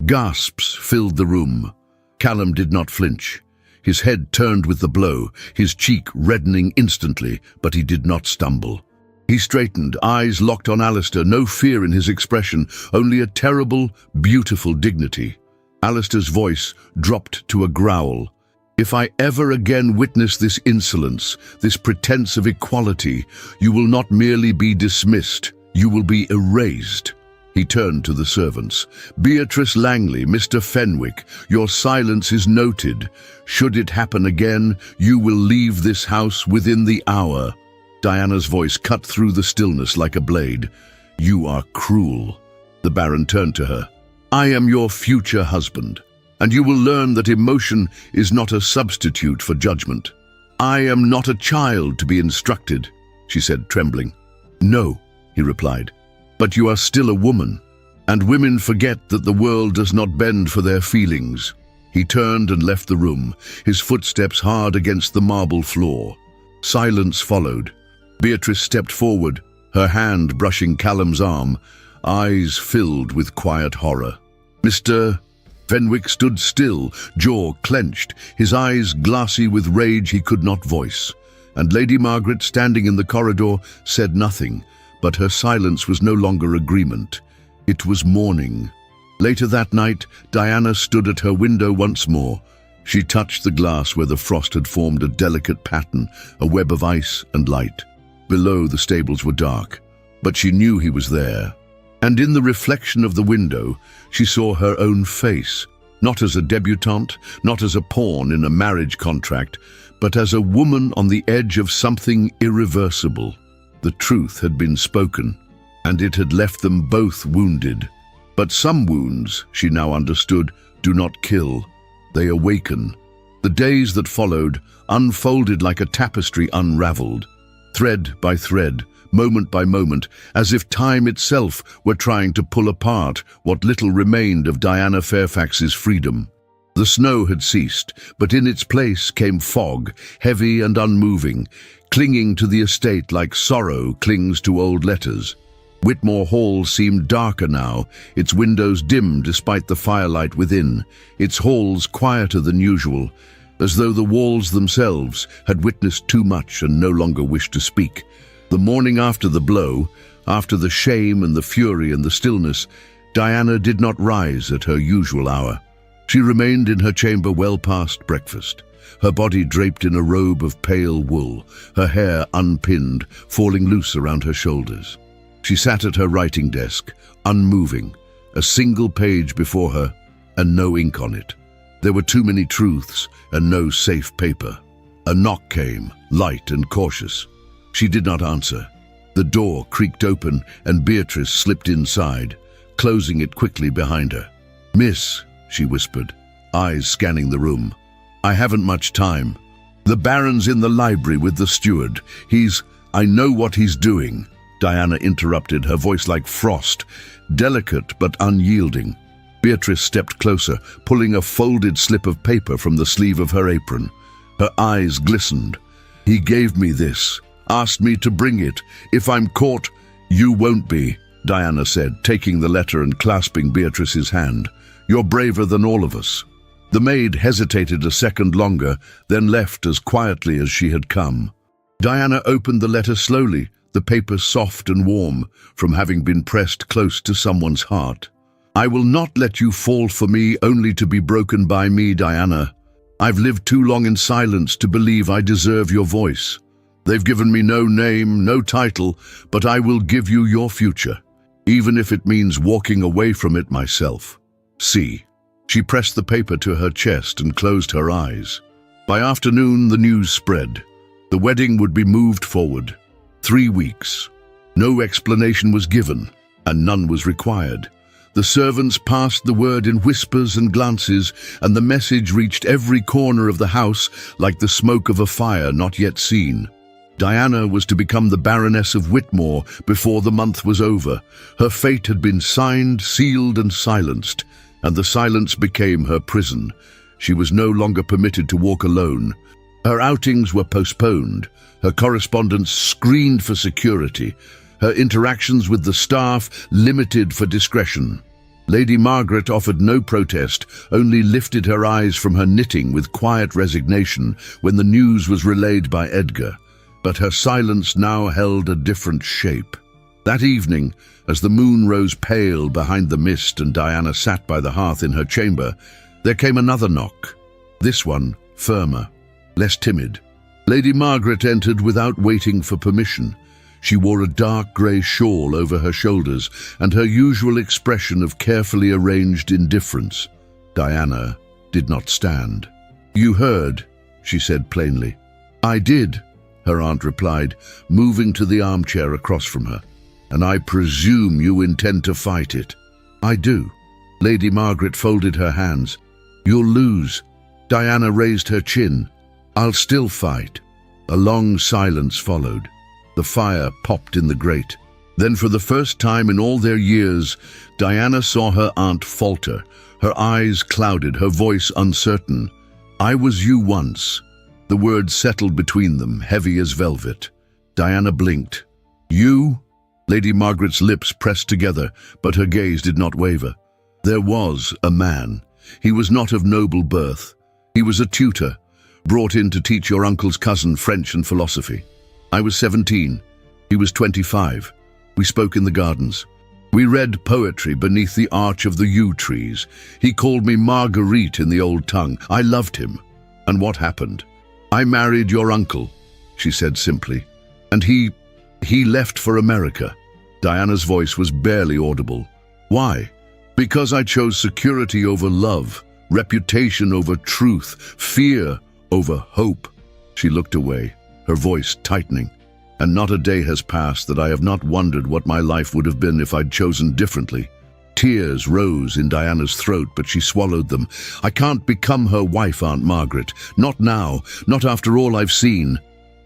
Gasps filled the room. Callum did not flinch. His head turned with the blow, his cheek reddening instantly, but he did not stumble. He straightened, eyes locked on Alistair, no fear in his expression, only a terrible, beautiful dignity. Alistair's voice dropped to a growl. "If I ever again witness this insolence, this pretense of equality, you will not merely be dismissed, you will be erased." He turned to the servants. "Beatrice Langley, Mr. Fenwick, your silence is noted. Should it happen again, you will leave this house within the hour." Diana's voice cut through the stillness like a blade. "You are cruel." The Baron turned to her. "I am your future husband, and you will learn that emotion is not a substitute for judgment." "I am not a child to be instructed," she said, trembling. "No," he replied. "But you are still a woman, and women forget that the world does not bend for their feelings." He turned and left the room, his footsteps hard against the marble floor. Silence followed. Beatrice stepped forward, her hand brushing Callum's arm, eyes filled with quiet horror. Mr. Fenwick stood still, jaw clenched, his eyes glassy with rage he could not voice. And Lady Margaret, standing in the corridor, said nothing, but her silence was no longer agreement. It was mourning. Later that night, Diana stood at her window once more. She touched the glass where the frost had formed a delicate pattern, a web of ice and light. Below, the stables were dark, but she knew he was there. And in the reflection of the window, she saw her own face, not as a debutante, not as a pawn in a marriage contract, but as a woman on the edge of something irreversible. The truth had been spoken, and it had left them both wounded. But some wounds, she now understood, do not kill. They awaken. The days that followed unfolded like a tapestry unraveled, thread by thread, moment by moment, as if time itself were trying to pull apart what little remained of Diana Fairfax's freedom. The snow had ceased, but in its place came fog, heavy and unmoving, clinging to the estate like sorrow clings to old letters. Whitmore Hall seemed darker now, its windows dim despite the firelight within, its halls quieter than usual, as though the walls themselves had witnessed too much and no longer wished to speak. The morning after the blow, after the shame and the fury and the stillness, Diana did not rise at her usual hour. She remained in her chamber well past breakfast, her body draped in a robe of pale wool, her hair unpinned, falling loose around her shoulders. She sat at her writing desk, unmoving, a single page before her and no ink on it. There were too many truths and no safe paper. A knock came, light and cautious. She did not answer. The door creaked open and Beatrice slipped inside, closing it quickly behind her. "Miss," she whispered, eyes scanning the room. "I haven't much time. The Baron's in the library with the steward. I know what he's doing." Diana interrupted, her voice like frost, delicate but unyielding. Beatrice stepped closer, pulling a folded slip of paper from the sleeve of her apron. Her eyes glistened. "He gave me this, asked me to bring it. If I'm caught, you won't be," Diana said, taking the letter and clasping Beatrice's hand. "You're braver than all of us." The maid hesitated a second longer, then left as quietly as she had come. Diana opened the letter slowly, the paper soft and warm from having been pressed close to someone's heart. "I will not let you fall for me only to be broken by me, Diana. I've lived too long in silence to believe I deserve your voice. They've given me no name, no title, but I will give you your future, even if it means walking away from it myself. See." She pressed the paper to her chest and closed her eyes. By afternoon, the news spread. The wedding would be moved forward. 3 weeks. No explanation was given, and none was required. The servants passed the word in whispers and glances, and the message reached every corner of the house like the smoke of a fire not yet seen. Diana was to become the Baroness of Whitmore before the month was over. Her fate had been signed, sealed, and silenced, and the silence became her prison. She was no longer permitted to walk alone. Her outings were postponed, her correspondence screened for security, her interactions with the staff limited for discretion. Lady Margaret offered no protest, only lifted her eyes from her knitting with quiet resignation when the news was relayed by Edgar. But her silence now held a different shape. That evening, as the moon rose pale behind the mist and Diana sat by the hearth in her chamber, there came another knock. This one, firmer, less timid. Lady Margaret entered without waiting for permission. She wore a dark grey shawl over her shoulders and her usual expression of carefully arranged indifference. Diana did not stand. "You heard," she said plainly. "I did," her aunt replied, moving to the armchair across from her. "And I presume you intend to fight it." "I do." Lady Margaret folded her hands. "You'll lose." Diana raised her chin. "I'll still fight." A long silence followed. The fire popped in the grate. Then for the first time in all their years, Diana saw her aunt falter, her eyes clouded, her voice uncertain. "I was you once." The words settled between them, heavy as velvet. Diana blinked. "You?" Lady Margaret's lips pressed together, but her gaze did not waver. "There was a man. He was not of noble birth. He was a tutor, brought in to teach your uncle's cousin French and philosophy. I was 17. He was 25. We spoke in the gardens. We read poetry beneath the arch of the yew trees. He called me Marguerite in the old tongue. I loved him. And what happened? I married your uncle, she said simply. And he left for America. Diana's voice was barely audible. Why? Because I chose security over love, reputation over truth, fear over hope. She looked away, her voice tightening. And not a day has passed that I have not wondered what my life would have been if I'd chosen differently. Tears rose in Diana's throat, but she swallowed them. I can't become her wife, Aunt Margaret. Not now, not after all I've seen.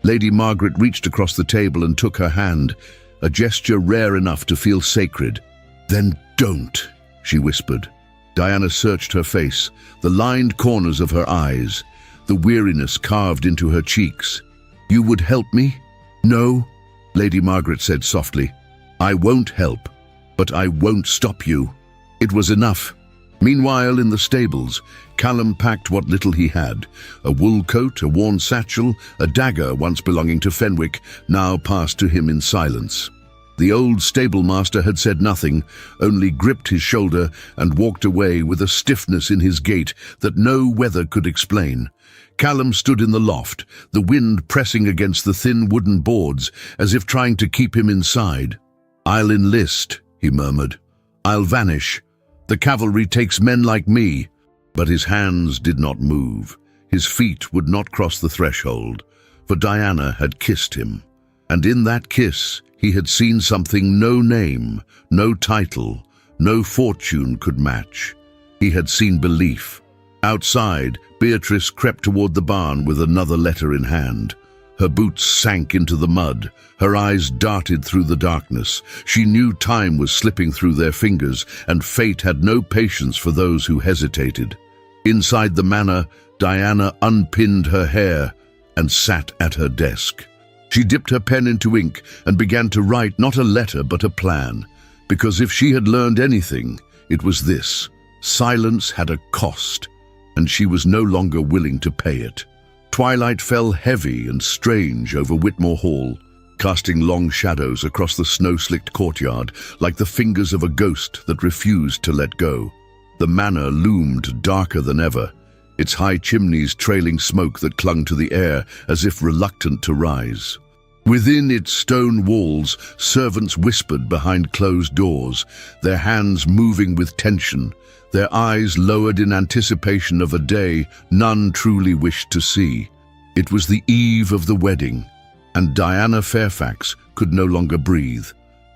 Lady Margaret reached across the table and took her hand, a gesture rare enough to feel sacred. Then don't, she whispered. Diana searched her face, the lined corners of her eyes, the weariness carved into her cheeks. You would help me? No, Lady Margaret said softly. I won't help, but I won't stop you. It was enough. Meanwhile, in the stables, Callum packed what little he had. A wool coat, a worn satchel, a dagger once belonging to Fenwick, now passed to him in silence. The old stablemaster had said nothing, only gripped his shoulder and walked away with a stiffness in his gait that no weather could explain. Callum stood in the loft, the wind pressing against the thin wooden boards, as if trying to keep him inside. I'll enlist, he murmured. I'll vanish. The cavalry takes men like me. But his hands did not move. His feet would not cross the threshold, for Diana had kissed him. And in that kiss, he had seen something no name, no title, no fortune could match. He had seen belief. Outside, Beatrice crept toward the barn with another letter in hand. Her boots sank into the mud. Her eyes darted through the darkness. She knew time was slipping through their fingers, and fate had no patience for those who hesitated. Inside the manor, Diana unpinned her hair and sat at her desk. She dipped her pen into ink and began to write not a letter but a plan, because if she had learned anything, it was this: silence had a cost, and she was no longer willing to pay it. Twilight fell heavy and strange over Whitmore Hall, casting long shadows across the snow-slicked courtyard like the fingers of a ghost that refused to let go. The manor loomed darker than ever, its high chimneys trailing smoke that clung to the air as if reluctant to rise. Within its stone walls, servants whispered behind closed doors, their hands moving with tension, their eyes lowered in anticipation of a day none truly wished to see. It was the eve of the wedding, and Diana Fairfax could no longer breathe.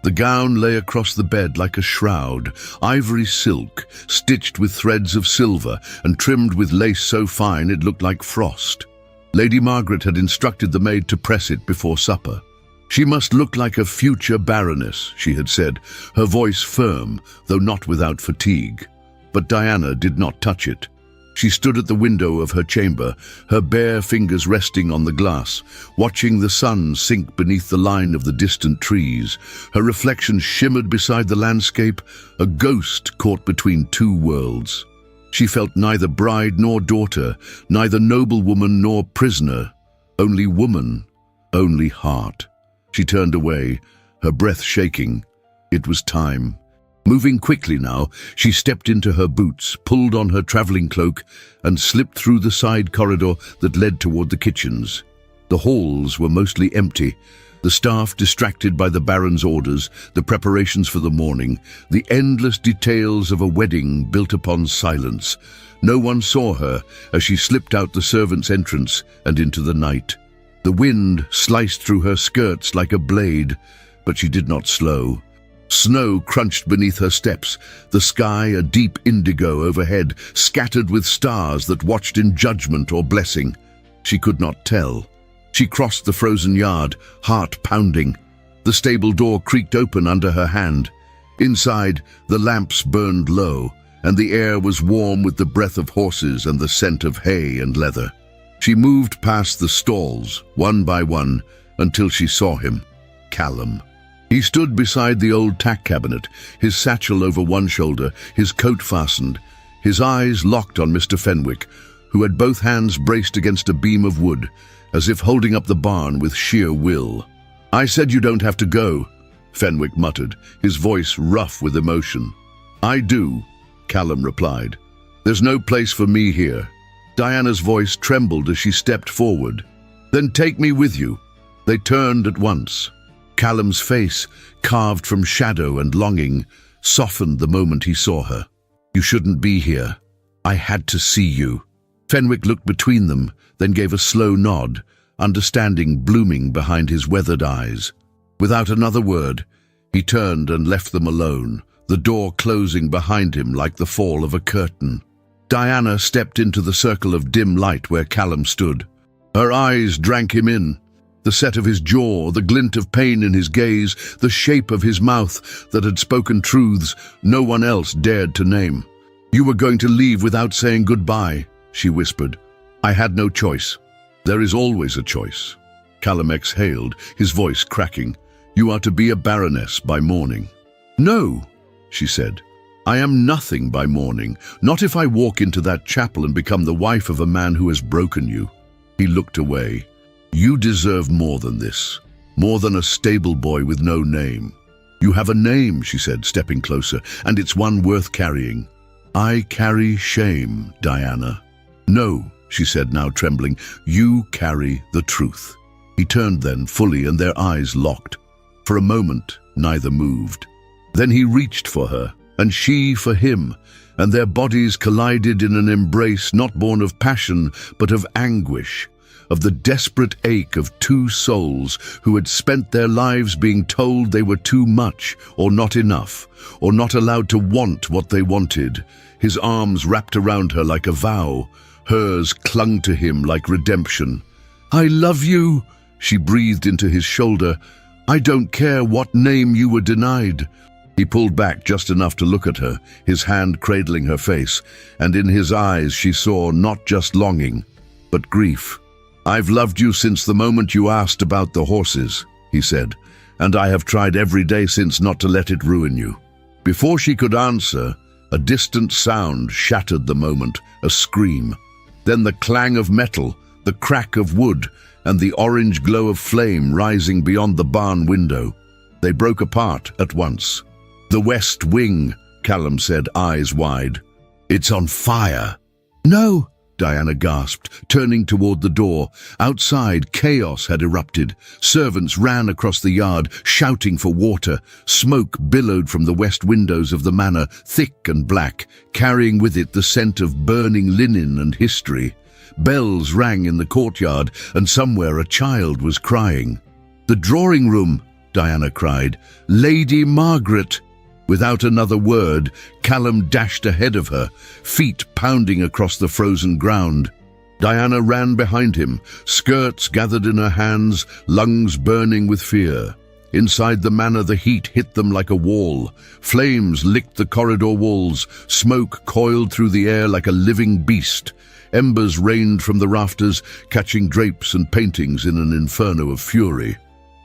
The gown lay across the bed like a shroud, ivory silk, stitched with threads of silver and trimmed with lace so fine it looked like frost. Lady Margaret had instructed the maid to press it before supper. She must look like a future baroness, she had said, her voice firm, though not without fatigue. But Diana did not touch it. She stood at the window of her chamber, her bare fingers resting on the glass, watching the sun sink beneath the line of the distant trees. Her reflection shimmered beside the landscape, a ghost caught between two worlds. She felt neither bride nor daughter, neither noblewoman nor prisoner, only woman, only heart. She turned away, her breath shaking. It was time. Moving quickly now, she stepped into her boots, pulled on her traveling cloak, and slipped through the side corridor that led toward the kitchens. The halls were mostly empty, the staff distracted by the Baron's orders, the preparations for the morning, the endless details of a wedding built upon silence. No one saw her as she slipped out the servants' entrance and into the night. The wind sliced through her skirts like a blade, but she did not slow. Snow crunched beneath her steps, the sky a deep indigo overhead, scattered with stars that watched in judgment or blessing. She could not tell. She crossed the frozen yard, heart pounding. The stable door creaked open under her hand. Inside, the lamps burned low, and the air was warm with the breath of horses and the scent of hay and leather. She moved past the stalls, one by one, until she saw him, Callum. He stood beside the old tack cabinet, his satchel over one shoulder, his coat fastened, his eyes locked on Mr. Fenwick, who had both hands braced against a beam of wood, as if holding up the barn with sheer will. "I said you don't have to go," Fenwick muttered, his voice rough with emotion. I do, Callum replied. There's no place for me here. Diana's voice trembled as she stepped forward. Then take me with you. They turned at once. Callum's face, carved from shadow and longing, softened the moment he saw her. You shouldn't be here. I had to see you. Fenwick looked between them, then gave a slow nod, understanding blooming behind his weathered eyes. Without another word, he turned and left them alone, the door closing behind him like the fall of a curtain. Diana stepped into the circle of dim light where Callum stood. Her eyes drank him in. The set of his jaw, the glint of pain in his gaze, the shape of his mouth that had spoken truths no one else dared to name. You were going to leave without saying goodbye, she whispered. I had no choice. There is always a choice. Callum exhaled, his voice cracking. You are to be a baroness by morning. No, she said. I am nothing by morning, not if I walk into that chapel and become the wife of a man who has broken you. He looked away. You deserve more than this, more than a stable boy with no name. You have a name, she said, stepping closer, and it's one worth carrying. I carry shame, Diana. No, she said, now trembling, you carry the truth. He turned then, fully, and their eyes locked. For a moment, neither moved. Then he reached for her, and she for him, and their bodies collided in an embrace not born of passion, but of anguish, of the desperate ache of two souls who had spent their lives being told they were too much, or not enough, or not allowed to want what they wanted. His arms wrapped around her like a vow. Hers clung to him like redemption. I love you, she breathed into his shoulder. I don't care what name you were denied. He pulled back just enough to look at her, his hand cradling her face, and in his eyes she saw not just longing, but grief. I've loved you since the moment you asked about the horses, he said, and I have tried every day since not to let it ruin you. Before she could answer, a distant sound shattered the moment, a scream. Then the clang of metal, the crack of wood, and the orange glow of flame rising beyond the barn window. They broke apart at once. The west wing, Callum said, eyes wide. It's on fire. No, Diana gasped, turning toward the door. Outside, chaos had erupted. Servants ran across the yard, shouting for water. Smoke billowed from the west windows of the manor, thick and black, carrying with it the scent of burning linen and history. Bells rang in the courtyard, and somewhere a child was crying. The drawing room, Diana cried. Lady Margaret! Without another word, Callum dashed ahead of her, feet pounding across the frozen ground. Diana ran behind him, skirts gathered in her hands, lungs burning with fear. Inside the manor, the heat hit them like a wall. Flames licked the corridor walls, smoke coiled through the air like a living beast. Embers rained from the rafters, catching drapes and paintings in an inferno of fury.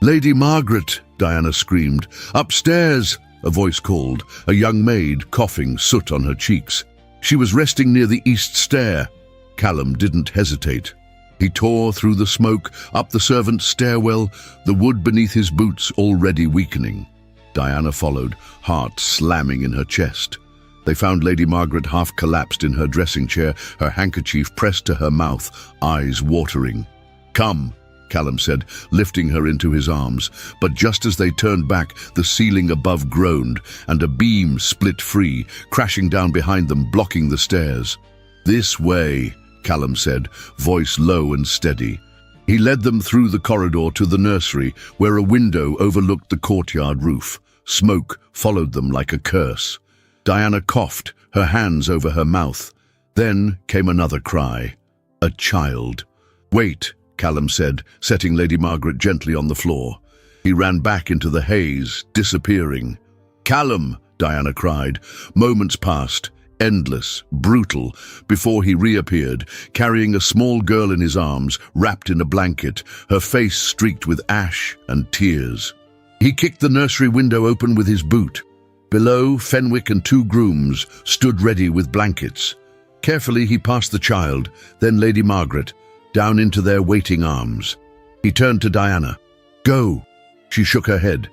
Lady Margaret, Diana screamed. Upstairs! A voice called, a young maid coughing, soot on her cheeks. She was resting near the east stair. Callum didn't hesitate. He tore through the smoke, up the servants' stairwell, the wood beneath his boots already weakening. Diana followed, heart slamming in her chest. They found Lady Margaret half collapsed in her dressing chair, her handkerchief pressed to her mouth, eyes watering. Come, Callum said, lifting her into his arms. But just as they turned back, the ceiling above groaned, and a beam split free, crashing down behind them, blocking the stairs. This way, Callum said, voice low and steady. He led them through the corridor to the nursery, where a window overlooked the courtyard roof. Smoke followed them like a curse. Diana coughed, her hands over her mouth. Then came another cry. A child. Wait, Callum said, setting Lady Margaret gently on the floor. He ran back into the haze, disappearing. Callum, Diana cried. Moments passed, endless, brutal, before he reappeared, carrying a small girl in his arms, wrapped in a blanket, her face streaked with ash and tears. He kicked the nursery window open with his boot. Below, Fenwick and two grooms stood ready with blankets. Carefully he passed the child, then Lady Margaret, down into their waiting arms. He turned to Diana. Go. She shook her head.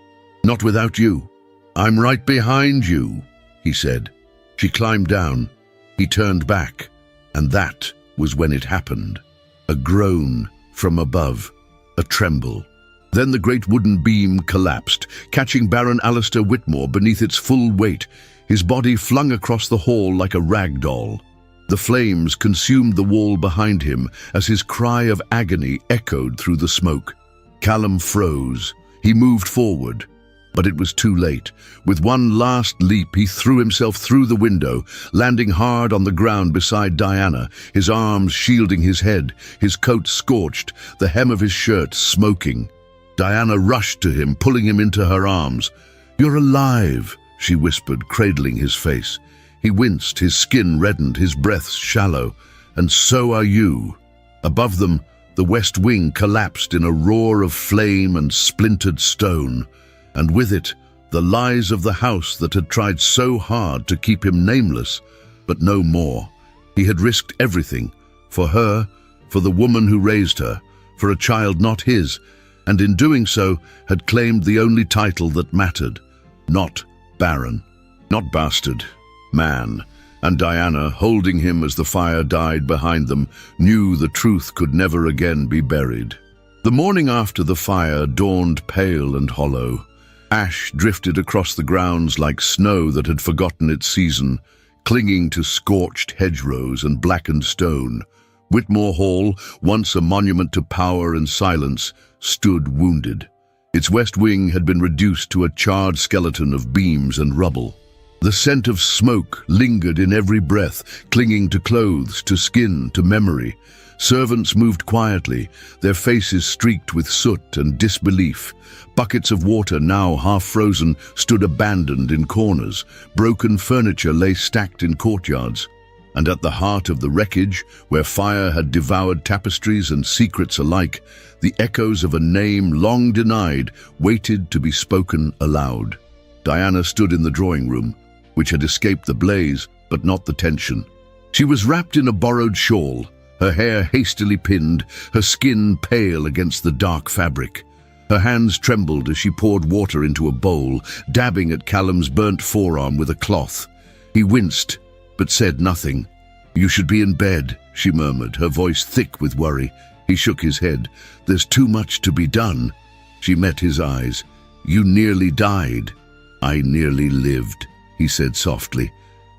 Not without you. I'm right behind you, he said. She climbed down. He turned back, and that was when it happened. A groan from above, a tremble. Then the great wooden beam collapsed, catching Baron Alistair Whitmore beneath its full weight, his body flung across the hall like a rag doll. The flames consumed the wall behind him as his cry of agony echoed through the smoke. Callum froze. He moved forward, but it was too late. With one last leap, he threw himself through the window, landing hard on the ground beside Diana, his arms shielding his head, his coat scorched, the hem of his shirt smoking. Diana rushed to him, pulling him into her arms. "You're alive," she whispered, cradling his face. He winced, his skin reddened, his breath shallow. "And so are you." Above them, the west wing collapsed in a roar of flame and splintered stone, and with it, the lies of the house that had tried so hard to keep him nameless, but no more. He had risked everything, for her, for the woman who raised her, for a child not his, and in doing so had claimed the only title that mattered. Not Baron, not bastard, man. And Diana, holding him as the fire died behind them, knew the truth could never again be buried. The morning after the fire dawned pale and hollow. Ash drifted across the grounds like snow that had forgotten its season, clinging to scorched hedgerows and blackened stone. Whitmore Hall, once a monument to power and silence, stood wounded. Its west wing had been reduced to a charred skeleton of beams and rubble. The scent of smoke lingered in every breath, clinging to clothes, to skin, to memory. Servants moved quietly, their faces streaked with soot and disbelief. Buckets of water, now half frozen, stood abandoned in corners. Broken furniture lay stacked in courtyards. And at the heart of the wreckage, where fire had devoured tapestries and secrets alike, the echoes of a name long denied waited to be spoken aloud. Diana stood in the drawing room, which had escaped the blaze, but not the tension. She was wrapped in a borrowed shawl, her hair hastily pinned, her skin pale against the dark fabric. Her hands trembled as she poured water into a bowl, dabbing at Callum's burnt forearm with a cloth. He winced, but said nothing. "You should be in bed," she murmured, her voice thick with worry. He shook his head. "There's too much to be done." She met his eyes. "You nearly died." "I nearly lived," he said softly,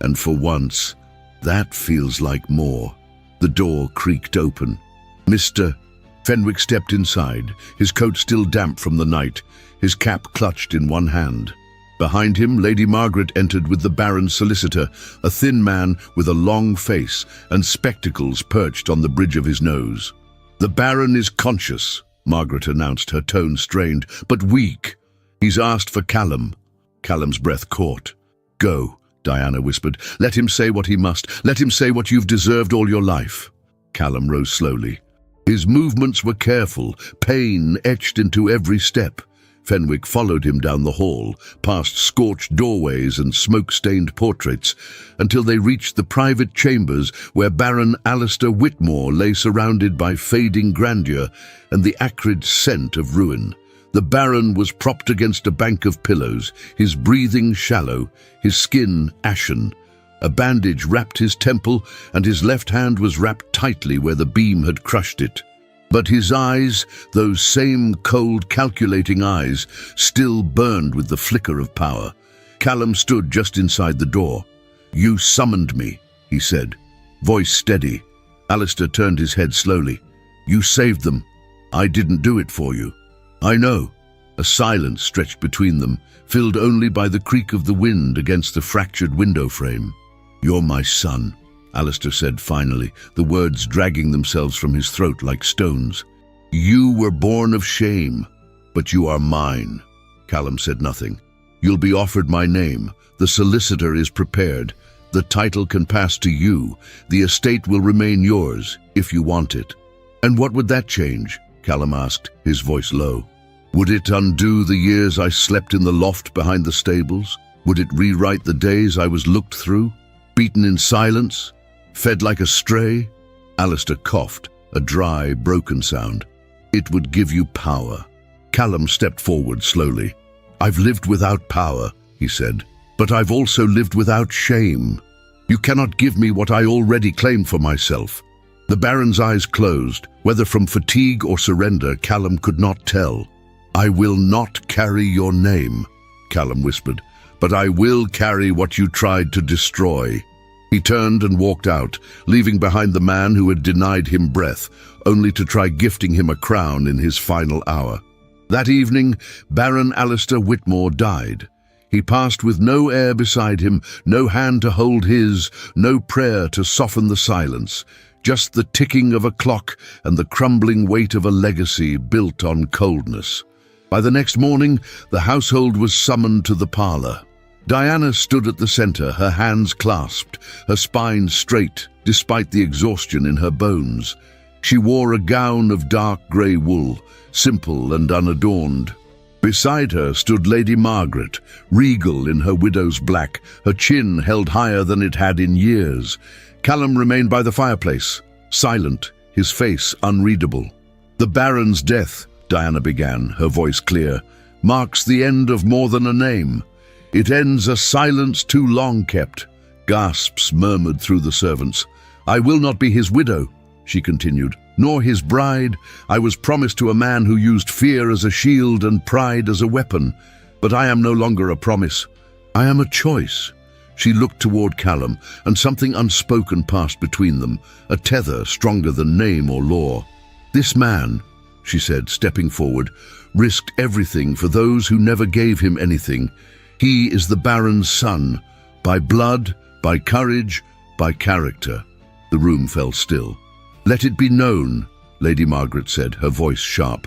"and for once, that feels like more." The door creaked open. "Mr. Fenwick stepped inside, his coat still damp from the night, his cap clutched in one hand. Behind him, Lady Margaret entered with the Baron's solicitor, a thin man with a long face and spectacles perched on the bridge of his nose. "The Baron is conscious," Margaret announced, her tone strained, "but weak. He's asked for Callum." Callum's breath caught. "Go," Diana whispered. "Let him say what he must. Let him say what you've deserved all your life." Callum rose slowly. His movements were careful, pain etched into every step. Fenwick followed him down the hall, past scorched doorways and smoke-stained portraits, until they reached the private chambers where Baron Alistair Whitmore lay surrounded by fading grandeur and the acrid scent of ruin. The Baron was propped against a bank of pillows, his breathing shallow, his skin ashen. A bandage wrapped his temple, and his left hand was wrapped tightly where the beam had crushed it. But his eyes, those same cold, calculating eyes, still burned with the flicker of power. Callum stood just inside the door. "You summoned me," he said, voice steady. Alistair turned his head slowly. "You saved them. I didn't do it for you." "I know." A silence stretched between them, filled only by the creak of the wind against the fractured window frame. "You're my son," Alistair said finally, the words dragging themselves from his throat like stones. "You were born of shame, but you are mine." Callum said nothing. "You'll be offered my name. The solicitor is prepared. The title can pass to you. The estate will remain yours, if you want it." "And what would that change?" Callum asked, his voice low. "Would it undo the years I slept in the loft behind the stables? Would it rewrite the days I was looked through, beaten in silence, fed like a stray?" Alistair coughed, a dry, broken sound. "It would give you power." Callum stepped forward slowly. "I've lived without power," he said, "but I've also lived without shame. You cannot give me what I already claimed for myself." The Baron's eyes closed. Whether from fatigue or surrender, Callum could not tell. "I will not carry your name," Callum whispered, "but I will carry what you tried to destroy." He turned and walked out, leaving behind the man who had denied him breath, only to try gifting him a crown in his final hour. That evening, Baron Alistair Whitmore died. He passed with no heir beside him, no hand to hold his, no prayer to soften the silence, just the ticking of a clock and the crumbling weight of a legacy built on coldness. By the next morning, the household was summoned to the parlour. Diana stood at the centre, her hands clasped, her spine straight, despite the exhaustion in her bones. She wore a gown of dark grey wool, simple and unadorned. Beside her stood Lady Margaret, regal in her widow's black, her chin held higher than it had in years. Callum remained by the fireplace, silent, his face unreadable. "The Baron's death," Diana began, her voice clear, "marks the end of more than a name. It ends a silence too long kept." Gasps murmured through the servants. "I will not be his widow," she continued, "nor his bride. I was promised to a man who used fear as a shield and pride as a weapon. But I am no longer a promise. I am a choice." She looked toward Callum, and something unspoken passed between them, a tether stronger than name or law. "This man," she said, stepping forward, "risked everything for those who never gave him anything. He is the Baron's son, by blood, by courage, by character." The room fell still. "Let it be known," Lady Margaret said, her voice sharp,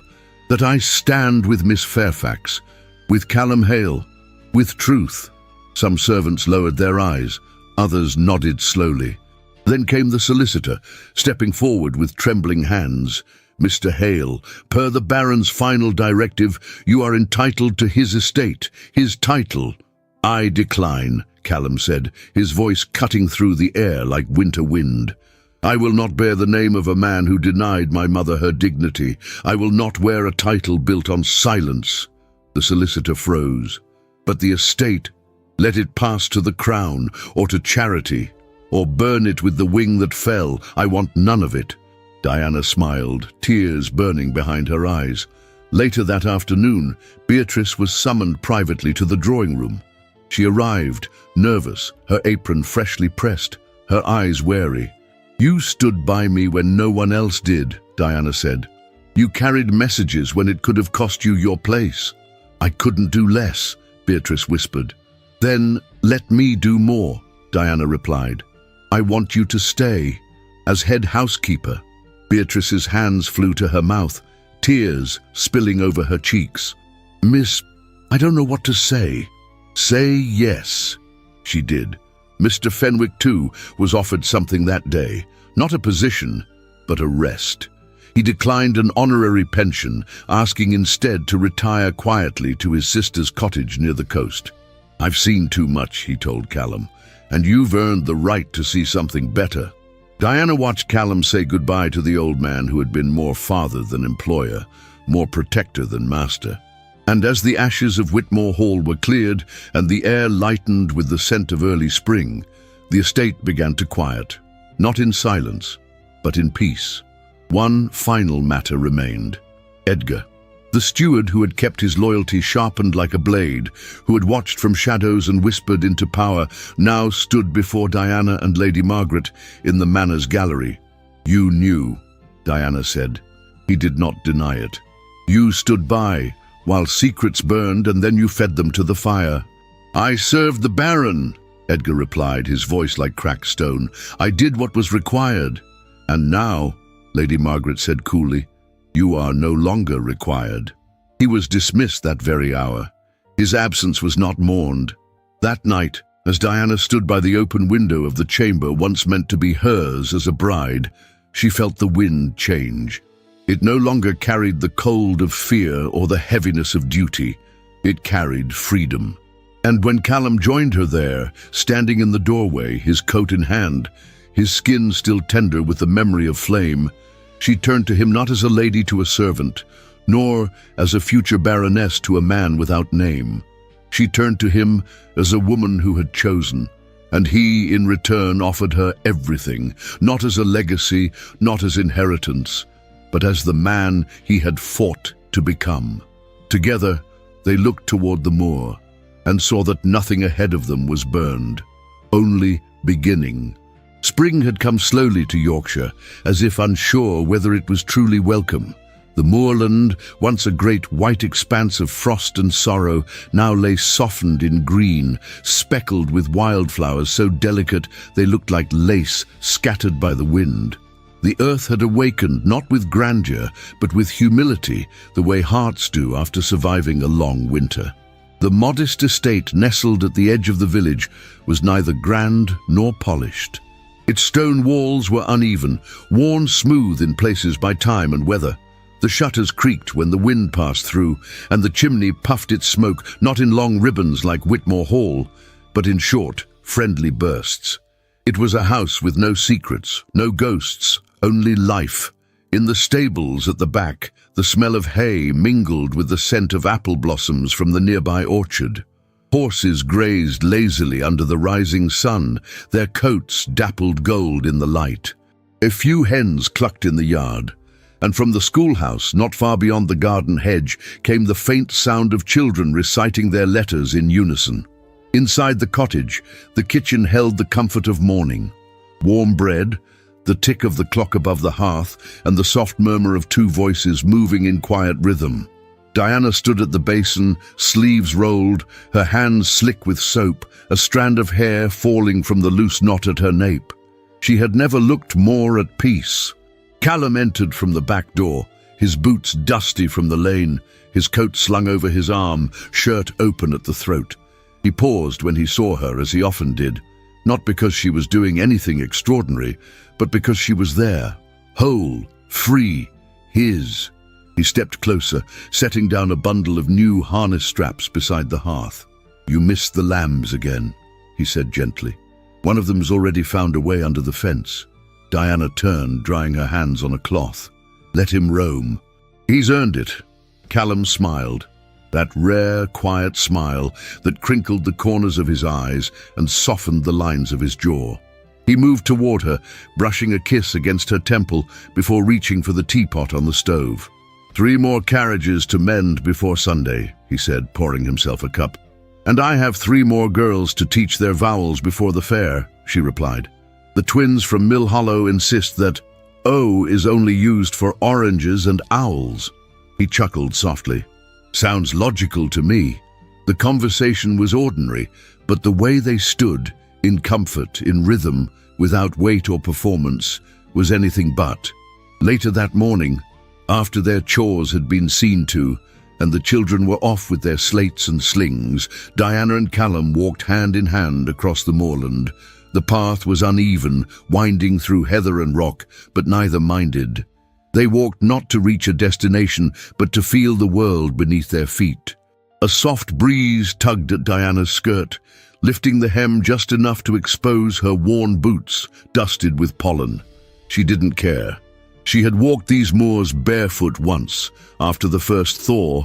"that I stand with Miss Fairfax, with Callum Hale, with truth." Some servants lowered their eyes, others nodded slowly. Then came the solicitor, stepping forward with trembling hands. "Mr. Hale, per the Baron's final directive, you are entitled to his estate, his title." "I decline," Callum said, his voice cutting through the air like winter wind. "I will not bear the name of a man who denied my mother her dignity. I will not wear a title built on silence." The solicitor froze. "But the estate, let it pass to the crown, or to charity, or burn it with the wing that fell. I want none of it." Diana smiled, tears burning behind her eyes. Later that afternoon, Beatrice was summoned privately to the drawing room. She arrived, nervous, her apron freshly pressed, her eyes wary. "You stood by me when no one else did," Diana said. "You carried messages when it could have cost you your place." "I couldn't do less," Beatrice whispered. "Then let me do more," Diana replied. "I want you to stay, as head housekeeper." Beatrice's hands flew to her mouth, tears spilling over her cheeks. "Miss, I don't know what to say." "Say yes." She did. Mr. Fenwick, too, was offered something that day. Not a position, but a rest. He declined an honorary pension, asking instead to retire quietly to his sister's cottage near the coast. "I've seen too much," he told Callum, "and you've earned the right to see something better." Diana watched Callum say goodbye to the old man who had been more father than employer, more protector than master. And as the ashes of Whitmore Hall were cleared and the air lightened with the scent of early spring, the estate began to quiet, not in silence, but in peace. One final matter remained. Edgar, the steward who had kept his loyalty sharpened like a blade, who had watched from shadows and whispered into power, now stood before Diana and Lady Margaret in the manor's gallery. "You knew," Diana said. He did not deny it. "You stood by, while secrets burned, and then you fed them to the fire." "I served the Baron," Edgar replied, his voice like cracked stone. "I did what was required." "And now," Lady Margaret said coolly, "you are no longer required." He was dismissed that very hour. His absence was not mourned. That night, as Diana stood by the open window of the chamber once meant to be hers as a bride, she felt the wind change. It no longer carried the cold of fear or the heaviness of duty. It carried freedom. And when Callum joined her there, standing in the doorway, his coat in hand, his skin still tender with the memory of flame, she turned to him not as a lady to a servant, nor as a future baroness to a man without name. She turned to him as a woman who had chosen, and he in return offered her everything, not as a legacy, not as inheritance, but as the man he had fought to become. Together, they looked toward the moor and saw that nothing ahead of them was burned, only beginning. Spring had come slowly to Yorkshire, as if unsure whether it was truly welcome. The moorland, once a great white expanse of frost and sorrow, now lay softened in green, speckled with wildflowers so delicate they looked like lace scattered by the wind. The earth had awakened not with grandeur, but with humility, the way hearts do after surviving a long winter. The modest estate nestled at the edge of the village was neither grand nor polished. Its stone walls were uneven, worn smooth in places by time and weather. The shutters creaked when the wind passed through, and the chimney puffed its smoke not in long ribbons like Whitmore Hall, but in short, friendly bursts. It was a house with no secrets, no ghosts, only life. In the stables at the back, the smell of hay mingled with the scent of apple blossoms from the nearby orchard. Horses grazed lazily under the rising sun, their coats dappled gold in the light. A few hens clucked in the yard, and from the schoolhouse, not far beyond the garden hedge, came the faint sound of children reciting their letters in unison. Inside the cottage, the kitchen held the comfort of morning. Warm bread, the tick of the clock above the hearth, and the soft murmur of two voices moving in quiet rhythm. Diana stood at the basin, sleeves rolled, her hands slick with soap, a strand of hair falling from the loose knot at her nape. She had never looked more at peace. Callum entered from the back door, his boots dusty from the lane, his coat slung over his arm, shirt open at the throat. He paused when he saw her, as he often did, not because she was doing anything extraordinary, but because she was there, whole, free, his. He stepped closer, setting down a bundle of new harness straps beside the hearth. "You missed the lambs again," he said gently. "One of them's already found a way under the fence." Diana turned, drying her hands on a cloth. "Let him roam. He's earned it." Callum smiled, that rare, quiet smile that crinkled the corners of his eyes and softened the lines of his jaw. He moved toward her, brushing a kiss against her temple before reaching for the teapot on the stove. "3 more carriages to mend before Sunday," he said, pouring himself a cup. "And I have 3 more girls to teach their vowels before the fair," she replied. "The twins from Mill Hollow insist that O is only used for oranges and owls." He chuckled softly. "Sounds logical to me." The conversation was ordinary, but the way they stood, in comfort, in rhythm, without weight or performance, was anything but. Later that morning, after their chores had been seen to, and the children were off with their slates and slings, Diana and Callum walked hand in hand across the moorland. The path was uneven, winding through heather and rock, but neither minded. They walked not to reach a destination, but to feel the world beneath their feet. A soft breeze tugged at Diana's skirt, lifting the hem just enough to expose her worn boots, dusted with pollen. She didn't care. She had walked these moors barefoot once, after the first thaw,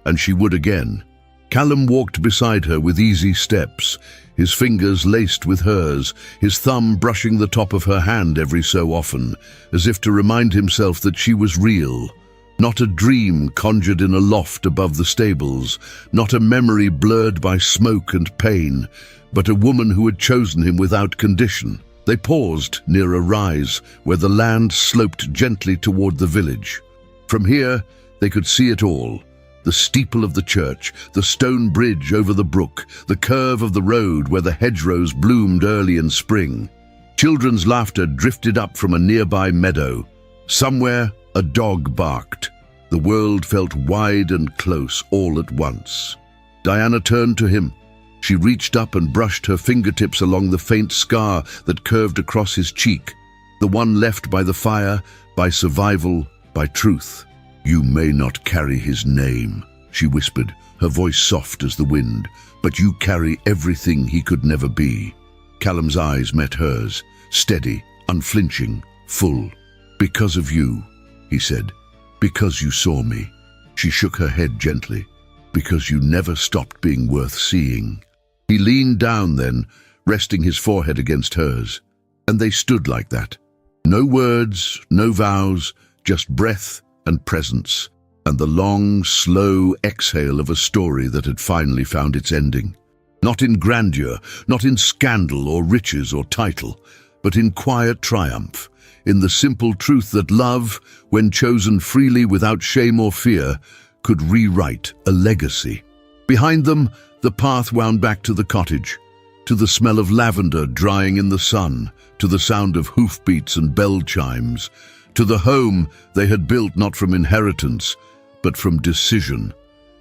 and she would again. Callum walked beside her with easy steps, his fingers laced with hers, his thumb brushing the top of her hand every so often, as if to remind himself that she was real. Not a dream conjured in a loft above the stables, not a memory blurred by smoke and pain, but a woman who had chosen him without condition. They paused near a rise where the land sloped gently toward the village. From here, they could see it all. The steeple of the church, the stone bridge over the brook, the curve of the road where the hedgerows bloomed early in spring. Children's laughter drifted up from a nearby meadow. Somewhere, a dog barked. The world felt wide and close all at once. Diana turned to him. She reached up and brushed her fingertips along the faint scar that curved across his cheek, the one left by the fire, by survival, by truth. "You may not carry his name," she whispered, her voice soft as the wind, "but you carry everything he could never be." Callum's eyes met hers, steady, unflinching, full. "Because of you," he said, "because you saw me." She shook her head gently. Because you never stopped being worth seeing. He leaned down then, resting his forehead against hers. And they stood like that. No words, no vows, just breath and presence, and the long, slow exhale of a story that had finally found its ending. Not in grandeur, not in scandal or riches or title, but in quiet triumph, in the simple truth that love, when chosen freely without shame or fear, could rewrite a legacy. Behind them, the path wound back to the cottage, to the smell of lavender drying in the sun, to the sound of hoofbeats and bell chimes, to the home they had built not from inheritance, but from decision.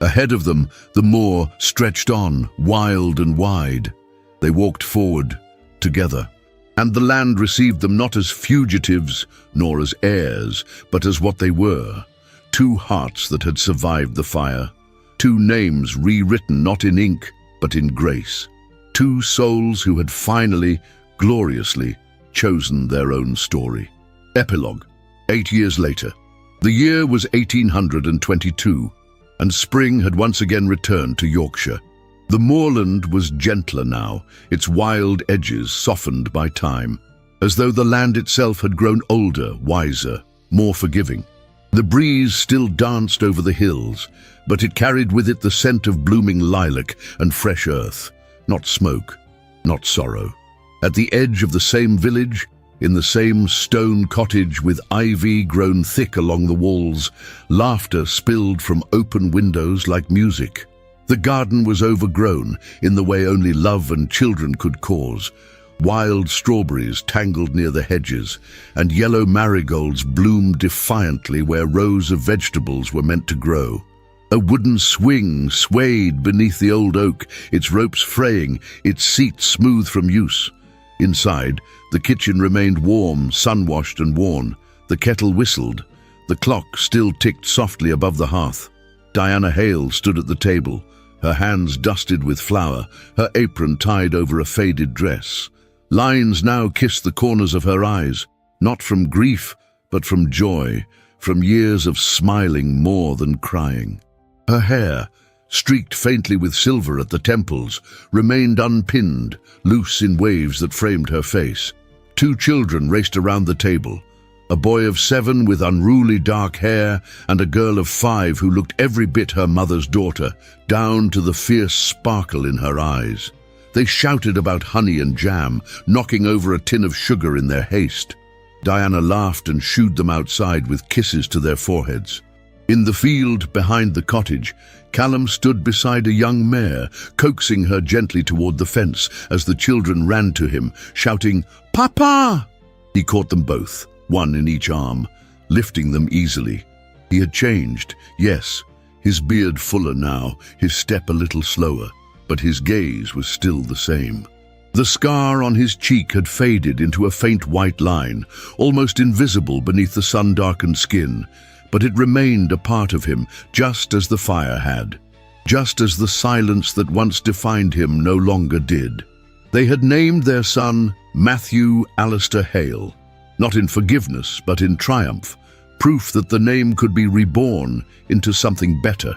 Ahead of them, the moor stretched on, wild and wide. They walked forward, together, and the land received them not as fugitives, nor as heirs, but as what they were. Two hearts that had survived the fire. Two names rewritten not in ink, but in grace. Two souls who had finally, gloriously, chosen their own story. Epilogue. 8 years later. The year was 1822, and spring had once again returned to Yorkshire. The moorland was gentler now, its wild edges softened by time, as though the land itself had grown older, wiser, more forgiving. The breeze still danced over the hills, but it carried with it the scent of blooming lilac and fresh earth, not smoke, not sorrow. At the edge of the same village, in the same stone cottage with ivy grown thick along the walls, laughter spilled from open windows like music. The garden was overgrown in the way only love and children could cause. Wild strawberries tangled near the hedges, and yellow marigolds bloomed defiantly where rows of vegetables were meant to grow. A wooden swing swayed beneath the old oak, its ropes fraying, its seat smooth from use. Inside, the kitchen remained warm, sun-washed and worn. The kettle whistled. The clock still ticked softly above the hearth. Diana Hale stood at the table, her hands dusted with flour, her apron tied over a faded dress. Lines now kissed the corners of her eyes, not from grief, but from joy, from years of smiling more than crying. Her hair, streaked faintly with silver at the temples, remained unpinned, loose in waves that framed her face. Two children raced around the table, a boy of 7 with unruly dark hair and a girl of 5 who looked every bit her mother's daughter, down to the fierce sparkle in her eyes. They shouted about honey and jam, knocking over a tin of sugar in their haste. Diana laughed and shooed them outside with kisses to their foreheads. In the field behind the cottage, Callum stood beside a young mare, coaxing her gently toward the fence as the children ran to him, shouting, "Papa!" He caught them both, one in each arm, lifting them easily. He had changed, yes, his beard fuller now, his step a little slower, but his gaze was still the same. The scar on his cheek had faded into a faint white line, almost invisible beneath the sun-darkened skin, but it remained a part of him, just as the fire had, just as the silence that once defined him no longer did. They had named their son Matthew Alistair Hale, not in forgiveness, but in triumph, proof that the name could be reborn into something better.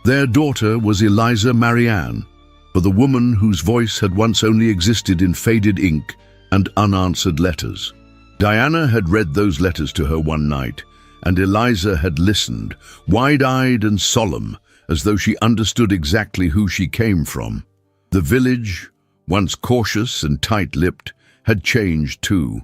Their daughter was Eliza Marianne, for the woman whose voice had once only existed in faded ink and unanswered letters. Diana had read those letters to her one night, and Eliza had listened, wide-eyed and solemn, as though she understood exactly who she came from. The village, once cautious and tight-lipped, had changed too,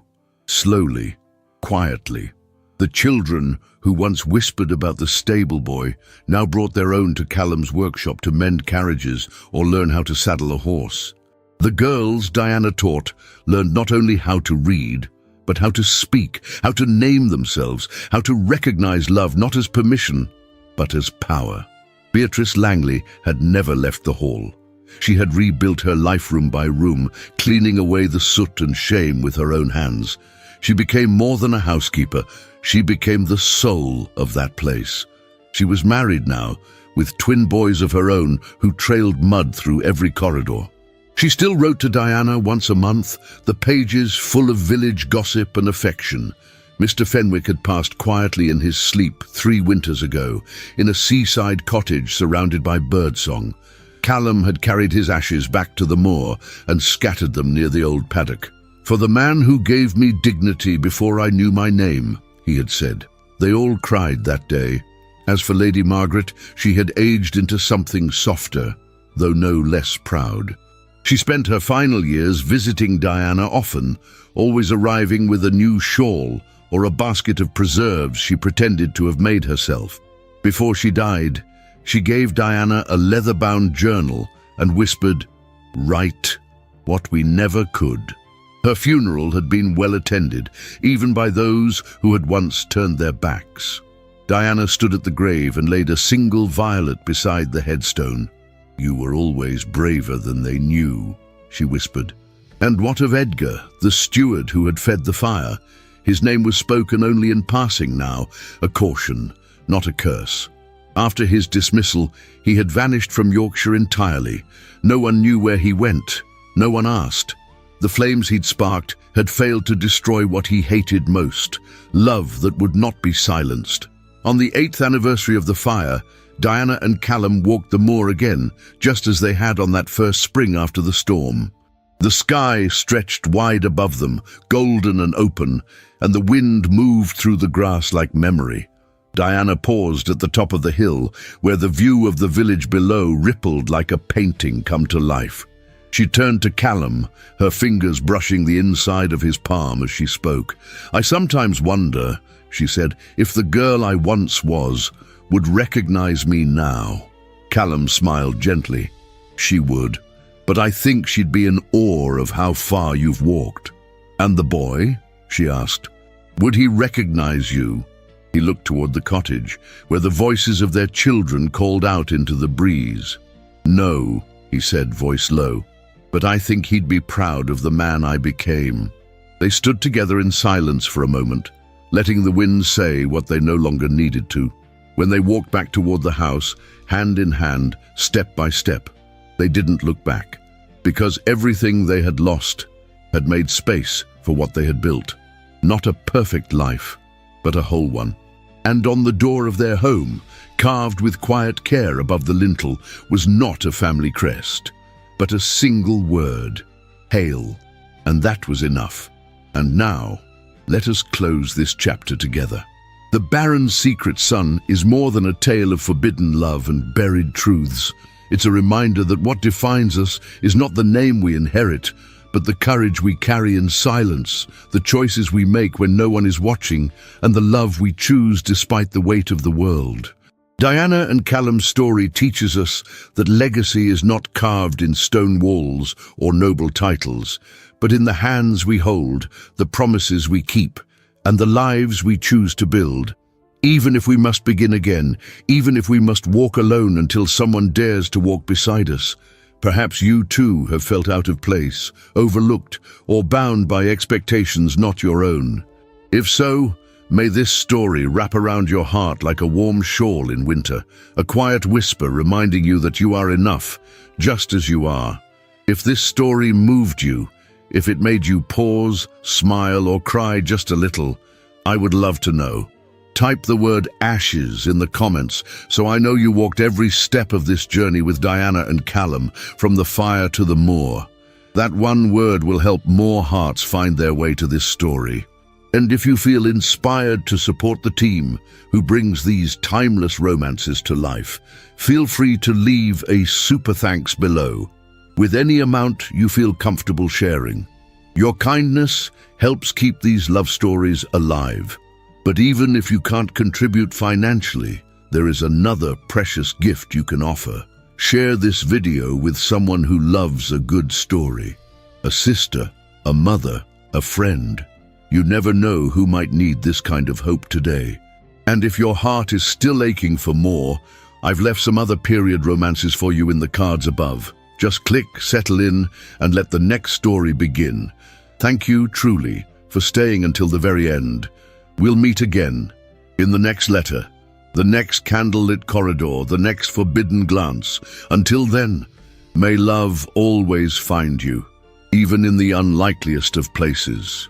slowly, quietly. The children, who once whispered about the stable boy, now brought their own to Callum's workshop to mend carriages or learn how to saddle a horse. The girls Diana taught learned not only how to read, but how to speak, how to name themselves, how to recognize love not as permission, but as power. Beatrice Langley had never left the hall. She had rebuilt her life room by room, cleaning away the soot and shame with her own hands. She became more than a housekeeper. She became the soul of that place. She was married now, with twin boys of her own who trailed mud through every corridor. She still wrote to Diana once a month, the pages full of village gossip and affection, Mr. Fenwick had passed quietly in his sleep 3 winters ago, in a seaside cottage surrounded by birdsong. Callum had carried his ashes back to the moor and scattered them near the old paddock. "For the man who gave me dignity before I knew my name," he had said. They all cried that day. As for Lady Margaret, she had aged into something softer, though no less proud. She spent her final years visiting Diana often, always arriving with a new shawl or a basket of preserves she pretended to have made herself. Before she died, she gave Diana a leather-bound journal and whispered, "Write what we never could." Her funeral had been well attended, even by those who had once turned their backs. Diana stood at the grave and laid a single violet beside the headstone. "You were always braver than they knew," she whispered. And what of Edgar, the steward who had fed the fire? His name was spoken only in passing now, a caution, not a curse. After his dismissal, he had vanished from Yorkshire entirely. No one knew where he went. No one asked. The flames he'd sparked had failed to destroy what he hated most, love that would not be silenced. On the 8th anniversary of the fire, Diana and Callum walked the moor again, just as they had on that first spring after the storm. The sky stretched wide above them, golden and open, and the wind moved through the grass like memory. Diana paused at the top of the hill, where the view of the village below rippled like a painting come to life. She turned to Callum, her fingers brushing the inside of his palm as she spoke. "I sometimes wonder," she said, "if the girl I once was would recognize me now." Callum smiled gently. "She would, but I think she'd be in awe of how far you've walked." "And the boy?" she asked. "Would he recognize you?" He looked toward the cottage, where the voices of their children called out into the breeze. "No," he said, voice low, "but I think he'd be proud of the man I became." They stood together in silence for a moment, letting the wind say what they no longer needed to. When they walked back toward the house, hand in hand, step by step, they didn't look back, because everything they had lost had made space for what they had built. Not a perfect life, but a whole one. And on the door of their home, carved with quiet care above the lintel, was not a family crest, but a single word, "Hail." And that was enough. And now, let us close this chapter together. The Baron's Secret Son is more than a tale of forbidden love and buried truths. It's a reminder that what defines us is not the name we inherit, but the courage we carry in silence, the choices we make when no one is watching, and the love we choose despite the weight of the world. Diana and Callum's story teaches us that legacy is not carved in stone walls or noble titles, but in the hands we hold, the promises we keep, and the lives we choose to build. Even if we must begin again, even if we must walk alone until someone dares to walk beside us, perhaps you too have felt out of place, overlooked, or bound by expectations not your own. If so, may this story wrap around your heart like a warm shawl in winter, a quiet whisper reminding you that you are enough, just as you are. If this story moved you, if it made you pause, smile, or cry just a little, I would love to know. Type the word ashes in the comments so I know you walked every step of this journey with Diana and Callum, from the fire to the moor. That one word will help more hearts find their way to this story. And if you feel inspired to support the team who brings these timeless romances to life, feel free to leave a super thanks below, with any amount you feel comfortable sharing. Your kindness helps keep these love stories alive. But even if you can't contribute financially, there is another precious gift you can offer. Share this video with someone who loves a good story. A sister, a mother, a friend. You never know who might need this kind of hope today. And if your heart is still aching for more, I've left some other period romances for you in the cards above. Just click, settle in, and let the next story begin. Thank you, truly, for staying until the very end. We'll meet again, in the next letter, the next candlelit corridor, the next forbidden glance. Until then, may love always find you, even in the unlikeliest of places.